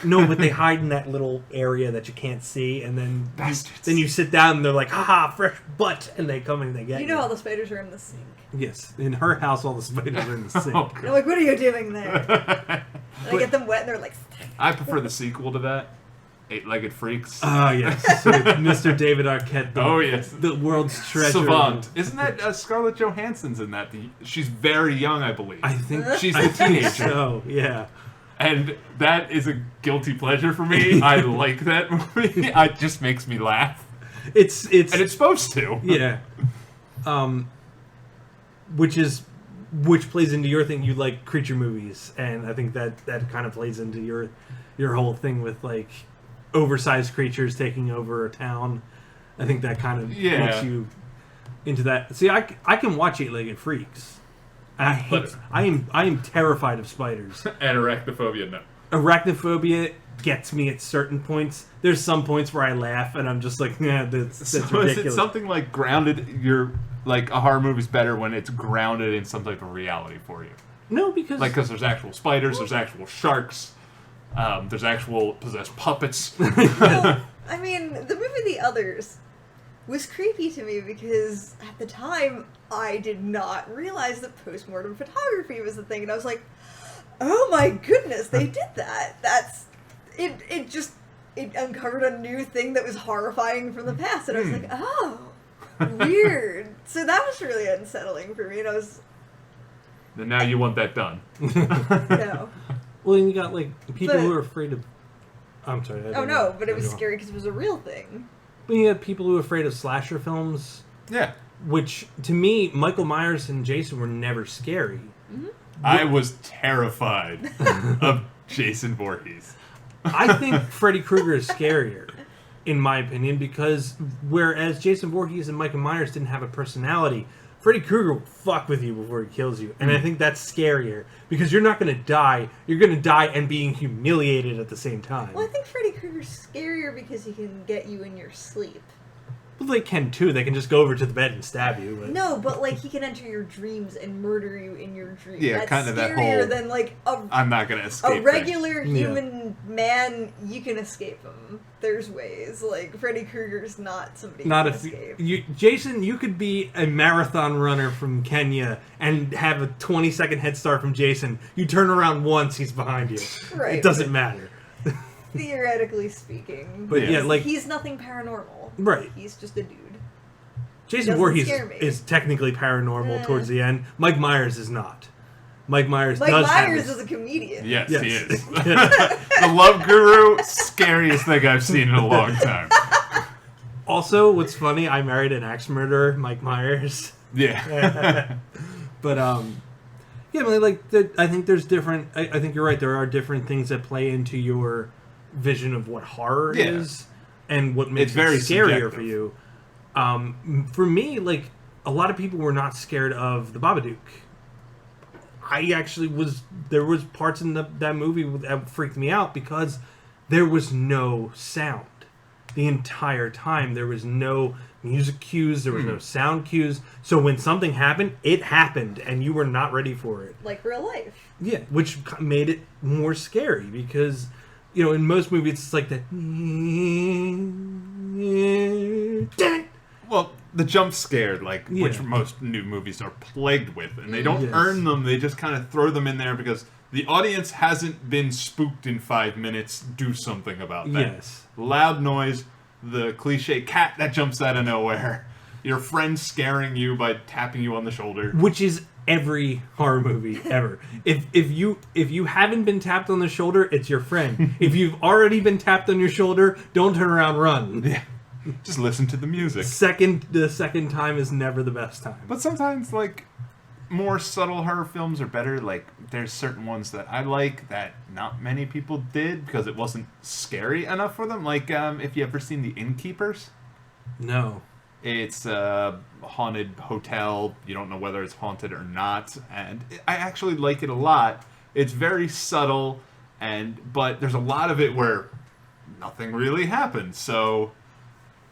S7: No, but they hide in that little area that you can't see, and then you sit down and they're like, "Haha, fresh butt," and they come and they get you.
S8: You know all the spiders are in the sink.
S7: Yes, in her house, all the spiders are in the sink.
S6: Oh,
S8: they're like, "What are you doing there?" And I get them wet, and they're like...
S6: I prefer the sequel to that, Eight-Legged Freaks.
S7: Ah, yes. So Mr. David Arquette, the world's treasure.
S6: Savant. Isn't that Scarlett Johansson's in that? She's very young, I believe.
S7: I think
S6: she's a teenager.
S7: So, yeah.
S6: And that is a guilty pleasure for me. I like that movie. It just makes me laugh.
S7: It's
S6: and it's supposed to.
S7: Yeah. Which plays into your thing. You like creature movies, and I think that kind of plays into your whole thing with like oversized creatures taking over a town. I think that kind of makes you into that. See, I can watch Eight-Legged Freaks. I am terrified of spiders.
S6: And arachnophobia, no.
S7: Arachnophobia gets me at certain points. There's some points where I laugh and I'm just like, nah, that's ridiculous.
S6: Is it something like grounded? Like a horror movie's better when it's grounded in some type of reality for you.
S7: No, because
S6: there's actual spiders, there's actual sharks, there's actual possessed puppets.
S8: Well, I mean, the movie The Others was creepy to me because at the time I did not realize that postmortem photography was a thing, and I was like, oh my goodness, they did that. It uncovered a new thing that was horrifying from the past, and I was like, oh, weird. So that was really unsettling for me, and I was...
S6: And now you want that done.
S8: No.
S7: Well, and you got, like, people who are afraid of... I'm sorry.
S8: Oh, no, but it was scary because it was a real thing.
S7: But you had people who were afraid of slasher films.
S6: Yeah.
S7: Which, to me, Michael Myers and Jason were never scary.
S8: Mm-hmm.
S6: I was terrified of Jason Voorhees.
S7: I think Freddy Krueger is scarier, in my opinion, because whereas Jason Voorhees and Michael Myers didn't have a personality, Freddy Krueger will fuck with you before he kills you. And I think that's scarier, because you're not going to die. You're going to die and being humiliated at the same time.
S8: Well, I think Freddy Krueger's scarier because he can get you in your sleep.
S7: Well, they can too. They can just go over to the bed and stab you. But...
S8: No, but like he can enter your dreams and murder you in your dreams.
S6: Yeah,
S8: That's
S6: kind of that
S8: scarier
S6: whole...
S8: than like
S6: I'm not going to escape
S8: a regular human man. You can escape him. There's ways. Like Freddy Krueger's not somebody you can escape.
S7: Jason, you could be a marathon runner from Kenya and have a 20-second head start from Jason. You turn around once, he's behind you.
S8: Right.
S7: It doesn't matter.
S8: Theoretically speaking.
S7: But yeah, like
S8: he's nothing paranormal.
S7: Right.
S8: He's just a dude.
S7: Jason Voorhees is technically paranormal towards the end. Mike Myers is not. Mike Myers
S8: is a comedian.
S6: Yes, he is. The love guru, scariest thing I've seen in a long time.
S7: Also, what's funny, I married an axe murderer, Mike Myers.
S6: Yeah.
S7: But, yeah, like, I think there's different... I think you're right, there are different things that play into your vision of what horror is and what makes it scarier
S6: subjective
S7: for you. For me, like, a lot of people were not scared of the Babadook. I actually was... There was parts in that movie that freaked me out because there was no sound. The entire time, there was no music cues, there was no sound cues. So when something happened, it happened, and you were not ready for it.
S8: Like real life.
S7: Yeah, which made it more scary because, you know, in most movies, it's like the...
S6: Well, the jump scare, like, which most new movies are plagued with, and they don't earn them, they just kind of throw them in there because the audience hasn't been spooked in 5 minutes, do something about that.
S7: Yes.
S6: Loud noise, the cliche cat that jumps out of nowhere, your friend scaring you by tapping you on the shoulder.
S7: Which is every horror movie ever. If you haven't been tapped on the shoulder, it's your friend. If you've already been tapped on your shoulder, don't turn around, run.
S6: Yeah. Just listen to the music.
S7: The second time is never the best time.
S6: But sometimes, like, more subtle horror films are better. Like, there's certain ones that I like that not many people did because it wasn't scary enough for them. Like, if you ever seen The Innkeepers?
S7: No.
S6: It's a haunted hotel. You don't know whether it's haunted or not. And I actually like it a lot. It's very subtle, but there's a lot of it where nothing really happens. So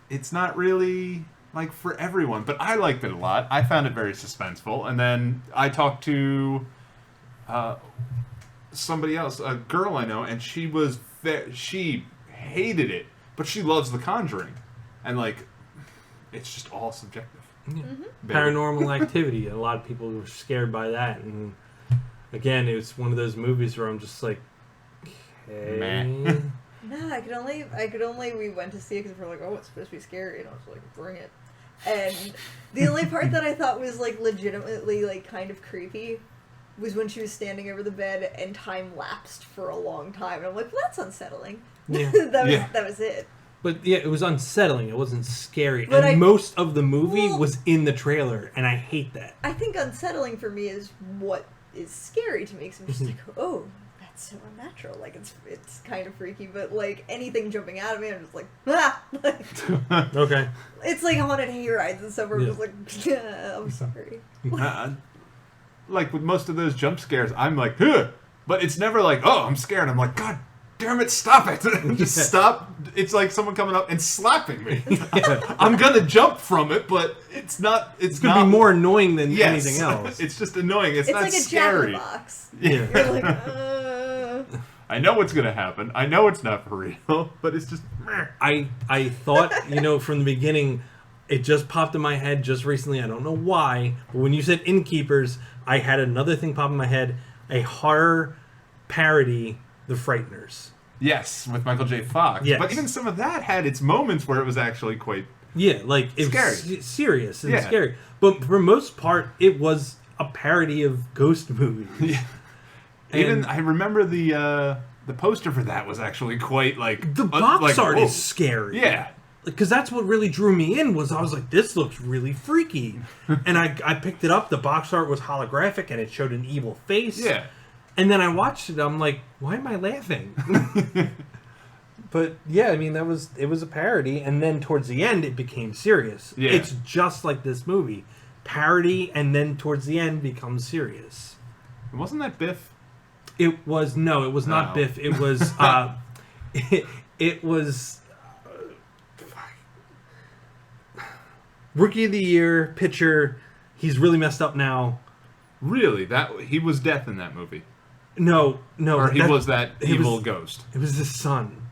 S6: it's not really, like, for everyone. But I liked it a lot. I found it very suspenseful. And then I talked to somebody else, a girl I know, and she hated it, but she loves The Conjuring. And, like, it's just all subjective.
S7: Yeah. Paranormal Activity. A lot of people were scared by that. And, again, it was one of those movies where I'm just like, okay.
S6: Meh.
S8: No, I could only, we went to see it because we're like, oh, it's supposed to be scary, and I was like, bring it. And the only part that I thought was, like, legitimately, like, kind of creepy was when she was standing over the bed and time lapsed for a long time. And I'm like, well, that's unsettling.
S7: Yeah.
S8: That was it.
S7: But, yeah, it was unsettling. It wasn't scary.
S8: But
S7: most of the movie was in the trailer, and I hate that.
S8: I think unsettling for me is what is scary to me, because I'm just like, oh, that's so unnatural. Like, it's kind of freaky, but, like, anything jumping out of me, I'm just like, ah! Like,
S7: okay.
S8: It's like haunted hayrides and stuff where I'm just like, I'm sorry.
S6: Like, with most of those jump scares, I'm like, huh! But it's never like, oh, I'm scared. I'm like, God damn it, stop it! Just stop. It's like someone coming up and slapping me. I'm gonna jump from it, but it's not. It's
S7: gonna be more annoying than anything else.
S6: It's just annoying. It's not
S8: like a
S6: scary.
S8: Jack-in-the-Box.
S6: Yeah.
S8: You're like,
S6: I know what's gonna happen. I know it's not for real, but it's just.
S7: I thought, from the beginning, It just popped in my head just recently. I don't know why, but when you said Innkeepers, I had another thing pop in my head. A horror parody, The Frighteners.
S6: Yes, with Michael J. Fox.
S7: Yes.
S6: But even some of that had its moments where it was actually quite...
S7: Yeah, like it
S6: scary.
S7: was serious and scary. But for most part, it was a parody of ghost movies.
S6: Yeah. Even I remember the poster for that was actually quite like
S7: the box art
S6: whoa.
S7: is scary.
S6: Yeah,
S7: because that's what really drew me in. Was I was like, this looks really freaky, and I picked it up. The box art was holographic and it showed an evil face.
S6: Yeah,
S7: and then I watched it. I'm like, why am I laughing? But yeah, I mean, it was a parody, and then towards the end it became serious.
S6: Yeah.
S7: It's just like this movie, parody, and then towards the end becomes serious.
S6: Wasn't that Biff?
S7: It was it was not Biff. It was it was Rookie of the Year pitcher. He's really messed up now.
S6: Really? That he was Death in that movie?
S7: No,
S6: or he was that evil ghost.
S7: It was his son.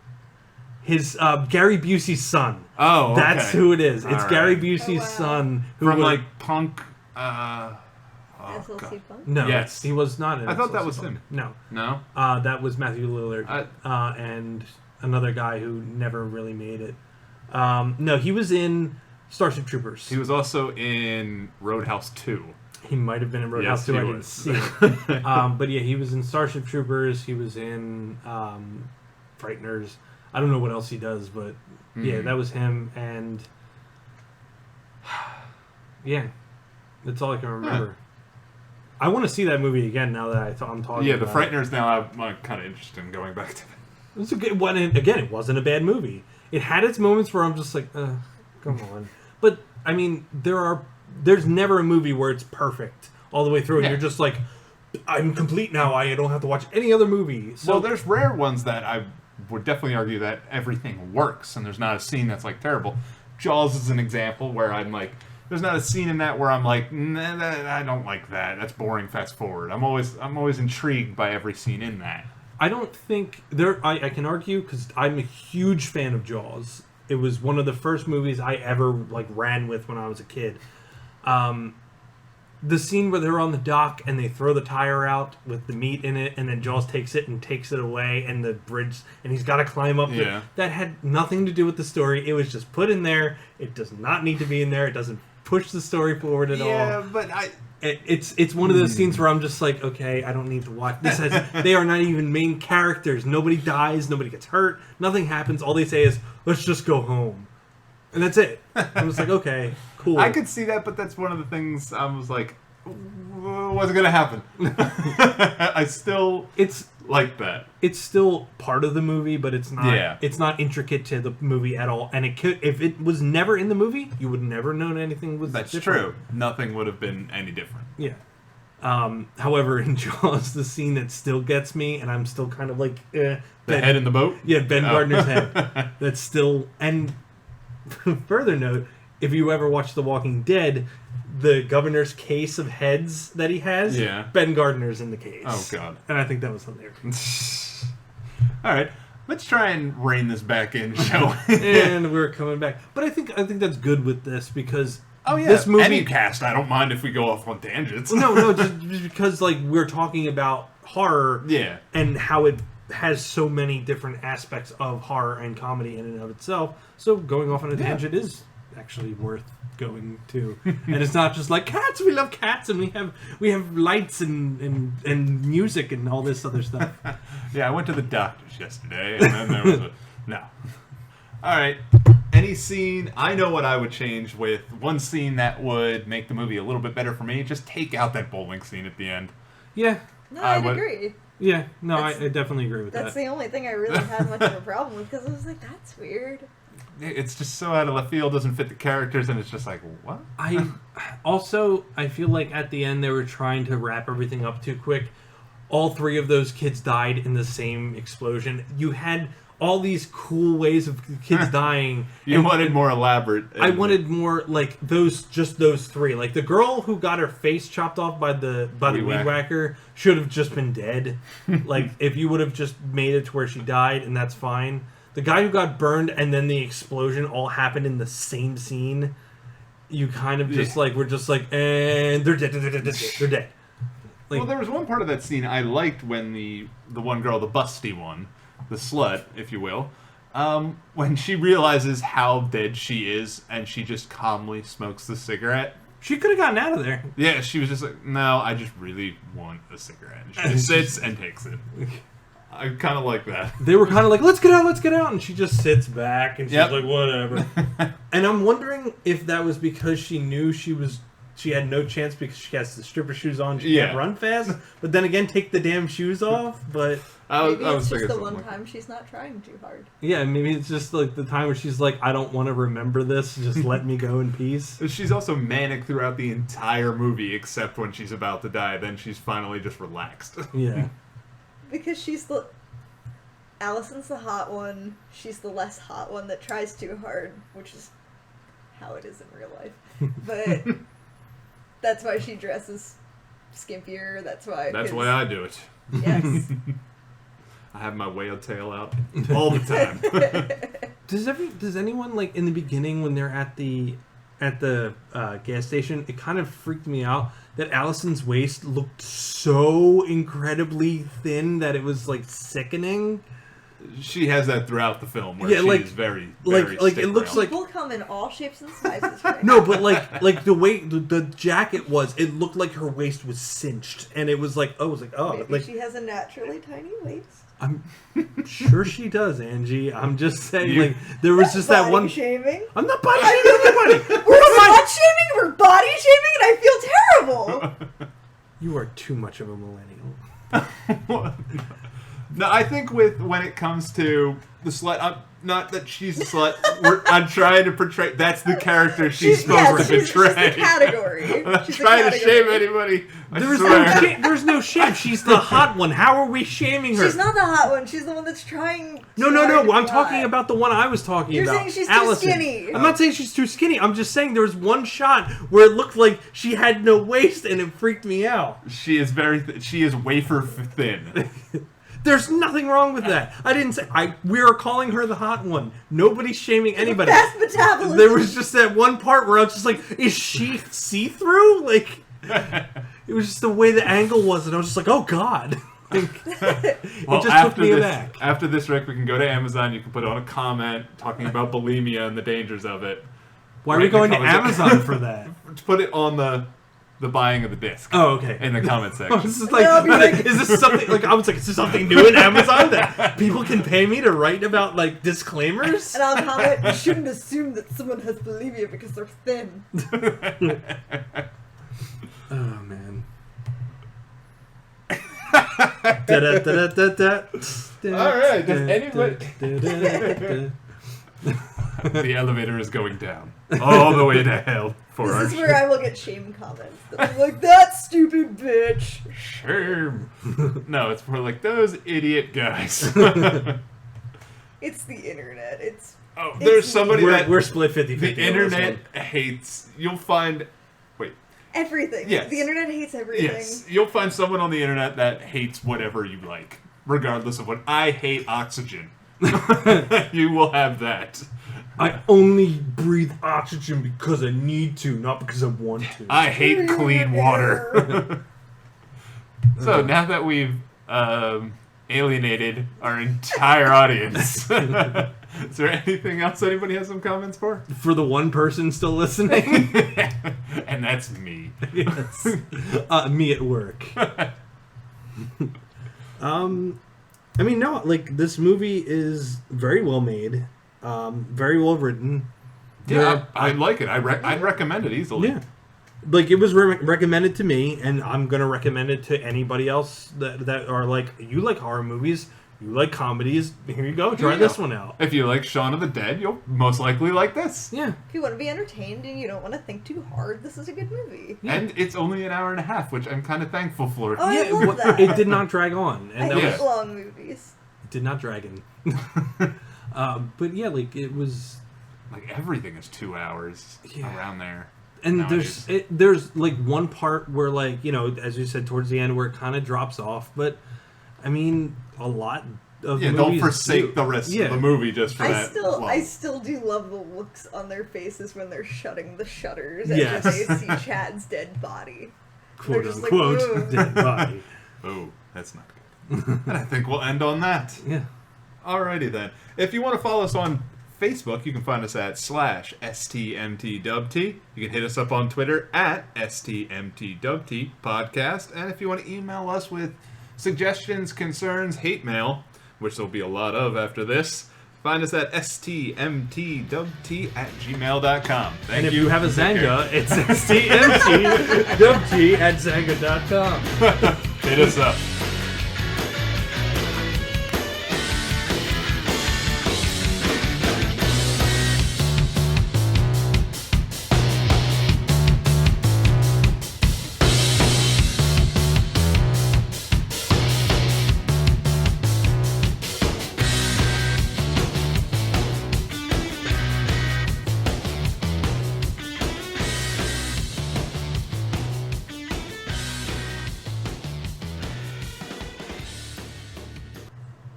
S7: His Gary Busey's son.
S6: Oh, okay.
S7: That's who it is. It's
S6: All
S7: Gary
S6: right.
S7: Busey's son, who
S6: from
S7: was,
S6: like Punk.
S8: SLC Punk?
S7: No,
S6: Yes.
S7: he was not in
S6: I thought that
S7: SLC
S6: was
S7: Punk.
S6: him.
S7: No.
S6: No?
S7: That was Matthew Lillard and another guy who never really made it. No, he was in Starship Troopers.
S6: He was also in Roadhouse 2.
S7: He might have been in Roadhouse 2. I didn't see it. But yeah, he was in Starship Troopers. He was in Frighteners. I don't know what else he does, but yeah, that was him. And yeah, that's all I can remember. I want to see that movie again now that I'm talking
S6: Yeah, The
S7: about
S6: Frighteners now I'm kind of interested in going back to that.
S7: It was a good one. And again, it wasn't a bad movie. It had its moments where I'm just like, come on. But, I mean, there's never a movie where it's perfect all the way through, and you're just like, I'm complete now. I don't have to watch any other movie. So,
S6: well, there's rare ones that I would definitely argue that everything works, and there's not a scene that's, like, terrible. Jaws is an example where I'm like, there's not a scene in that where I'm like, nah, I don't like that. That's boring. Fast forward. I'm always intrigued by every scene in that.
S7: I don't think I can argue because I'm a huge fan of Jaws. It was one of the first movies I ever ran with when I was a kid. The scene where they're on the dock and they throw the tire out with the meat in it, and then Jaws takes it and takes it away, and the bridge, and he's got to climb up.
S6: Yeah.
S7: That had nothing to do with the story. It was just put in there. It does not need to be in there. It doesn't push the story forward at all.
S6: Yeah, but
S7: It's one of those scenes where I'm just like, okay, I don't need to watch this. They are not even main characters. Nobody dies. Nobody gets hurt. Nothing happens. All they say is, "Let's just go home," and that's it. I'm just like, okay, cool.
S6: I could see that, but that's one of the things I was like, what's going to happen? I still like that.
S7: It's still part of the movie, but it's not.
S6: Yeah.
S7: It's not intricate to the movie at all. And it could, if it was never in the movie, you would never known anything was.
S6: That's
S7: different.
S6: true. Nothing would have been any different.
S7: Yeah. However, in Jaws, the scene that still gets me, and I'm still kind of like,
S6: The head in the boat?
S7: Yeah, Ben Gardner's head. That's still, and further note, if you ever watch The Walking Dead, the governor's case of heads that he has, Ben Gardner's in the case.
S6: Oh, God.
S7: And I think that was hilarious.
S6: All right. Let's try and rein this back in, shall we?
S7: And we're coming back. But I think that's good with this because
S6: this movie... Any cast, I don't mind if we go off on tangents.
S7: No, just because we're talking about horror and how it has so many different aspects of horror and comedy in and of itself. So going off on a tangent is actually worth going to, and it's not just like cats. We love cats, and we have lights and music and all this other stuff.
S6: Yeah, I went to the doctor's yesterday, and then there was no. All right, any scene? I know what I would change with one scene that would make the movie a little bit better for me. Just take out that bowling scene at the end.
S7: Yeah,
S8: no, I'd agree.
S7: Yeah, no, I definitely agree with that.
S8: That's the only thing I really had much of a problem with because I was like, that's weird.
S6: It's just so out of left field, doesn't fit the characters, and it's just like, what?
S7: I feel like at the end they were trying to wrap everything up too quick. All three of those kids died in the same explosion. You had all these cool ways of kids dying.
S6: You wanted more elaborate.
S7: I wanted more like those three. Like the girl who got her face chopped off by the weed whacker should have just been dead. Like if you would have just made it to where she died, and that's fine. The guy who got burned and then the explosion all happened in the same scene. you kind of just like we're just like, and they're dead. They're dead. Like,
S6: well, there was one part of that scene I liked when the one girl, the busty one, the slut, if you will, when she realizes how dead she is and she just calmly smokes the cigarette.
S7: she could have gotten out of there.
S6: Yeah, she was just like, no, I just really want a cigarette. And she just sits and takes it. I kind of like that.
S7: They were kind of like, let's get out, and she just sits back and she's like, whatever. And I'm wondering if that was because she knew she had no chance because she has the stripper shoes on. She can't run fast. But then again, take the damn shoes off. But
S8: maybe it's just the one time she's not trying too hard.
S7: Yeah, maybe it's just like the time where she's like, I don't want to remember this. Just let me go in peace.
S6: She's also manic throughout the entire movie, except when she's about to die. Then she's finally just relaxed.
S7: Yeah.
S8: Because Allison's the hot one. She's the less hot one that tries too hard, which is how it is in real life. But that's why she dresses skimpier. That's why
S6: I do it.
S8: Yes.
S6: I have my whale tail out all the time.
S7: Does anyone, like, in the beginning when they're at the gas station, it kind of freaked me out that Allison's waist looked so incredibly thin that it was, like, sickening.
S6: She has that throughout the film where she's very
S7: like it looks like
S8: people come in all shapes and sizes. Right
S7: no,
S8: now.
S7: but like the way the jacket was, it looked like her waist was cinched, and it was like,
S8: Maybe
S7: like
S8: she has a naturally tiny waist.
S7: I'm sure she does, Angie. I'm just saying, like, there was just that one.
S8: Shaming.
S7: I'm not body shaming anybody.
S8: We're not shaming. We're body shaming, and I feel terrible.
S7: You are too much of a millennial.
S6: No, I think when it comes to the slut, not that she's a slut. I'm trying to portray. That's the character she's supposed to portray.
S8: She's the category.
S6: I'm not
S8: She's
S6: trying to shame anybody.
S7: There's no shame. She's the hot one. How are we shaming her?
S8: She's not the hot one. She's the one that's trying.
S7: No. I'm talking about the one I was talking about.
S8: You're saying she's
S7: Allison.
S8: too skinny.
S7: I'm not saying she's too skinny. I'm just saying there was one shot where it looked like she had no waist, and it freaked me out.
S6: She is she is wafer thin.
S7: There's nothing wrong with that. I didn't say we are calling her the hot one. Nobody's shaming anybody.
S8: Fast metabolism.
S7: There was just that one part where I was just like, is she see-through? Like, it was just the way the angle was, and I was just like, oh god. Like,
S6: well,
S7: it just took me aback.
S6: After this, Rick, we can go to Amazon. You can put on a comment talking about bulimia and the dangers of it.
S7: Why are we going to Amazon for that?
S6: Put it on the buying of the disc.
S7: Oh, okay.
S6: In the comment section.
S7: This is like, is this something like I was like, is this something new in Amazon that people can pay me to write about, like, disclaimers?
S8: And I'll comment, you shouldn't assume that someone has bulimia because they're thin.
S7: Oh man.
S6: All right. Does anybody? The elevator is going down all the way to hell.
S8: This is where I will get shame comments. I'm like, that stupid bitch.
S6: Shame. No, it's more like those idiot guys.
S8: It's the internet.
S6: There's somebody
S7: we're split 50-50.
S6: The internet hates. You'll find. Wait.
S8: Everything.
S6: Yes.
S8: The internet hates everything.
S6: Yes. You'll find someone on the internet that hates whatever you like, regardless of what. I hate oxygen. You will have that.
S7: I only breathe oxygen because I need to, not because I want to.
S6: I hate clean water. So now that we've alienated our entire audience, is there anything else anybody has some comments for?
S7: For the one person still listening?
S6: And that's me.
S7: Yes. Me at work. I mean, no, like, this movie is very well made. Very well written.
S6: Yeah, I like it. I'd recommend it easily.
S7: Yeah, like, it was recommended to me, and I'm gonna recommend it to anybody else that are like, you like horror movies, you like comedies. Here you go, try this one out.
S6: If you like Shaun of the Dead, you'll most likely like this.
S7: Yeah.
S8: If you want to be entertained and you don't want to think too hard, this is a good movie.
S6: Yeah. And it's only an hour and a half, which I'm kind of thankful for.
S8: Oh, I love that.
S7: It did not drag on, and
S8: I hate long movies.
S7: It did not drag in. But yeah, like, it was
S6: like, everything is 2 hours around there.
S7: And
S6: nowadays.
S7: there's like one part where, like, you know, as you said, towards the end where it kind of drops off, but I mean, a lot of
S6: Yeah,
S7: movies
S6: don't forsake
S7: do.
S6: the rest of the movie just for that.
S8: I still do love the looks on their faces when they're shutting the shutters
S7: Yes.
S8: after they see Chad's dead body.
S7: Quote
S8: They're just
S7: unquote
S8: like, "Whoa."
S7: dead body.
S6: Oh, that's not good. And I think we'll end on that.
S7: Yeah.
S6: Alrighty then. If you want to follow us on Facebook, you can find us at /STMTWT. You can hit us up on Twitter at STMTWT Podcast. And if you want to email us with suggestions, concerns, hate mail, which there'll be a lot of after this, find us at STMTWT@gmail.com. Thank
S7: And if
S6: you.
S7: you have a Zanga, it's STMTWT@Zanga.com.
S6: Hit us up.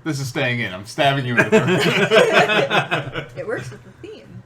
S6: This is staying in. I'm stabbing you in the throat.
S8: It works with the theme.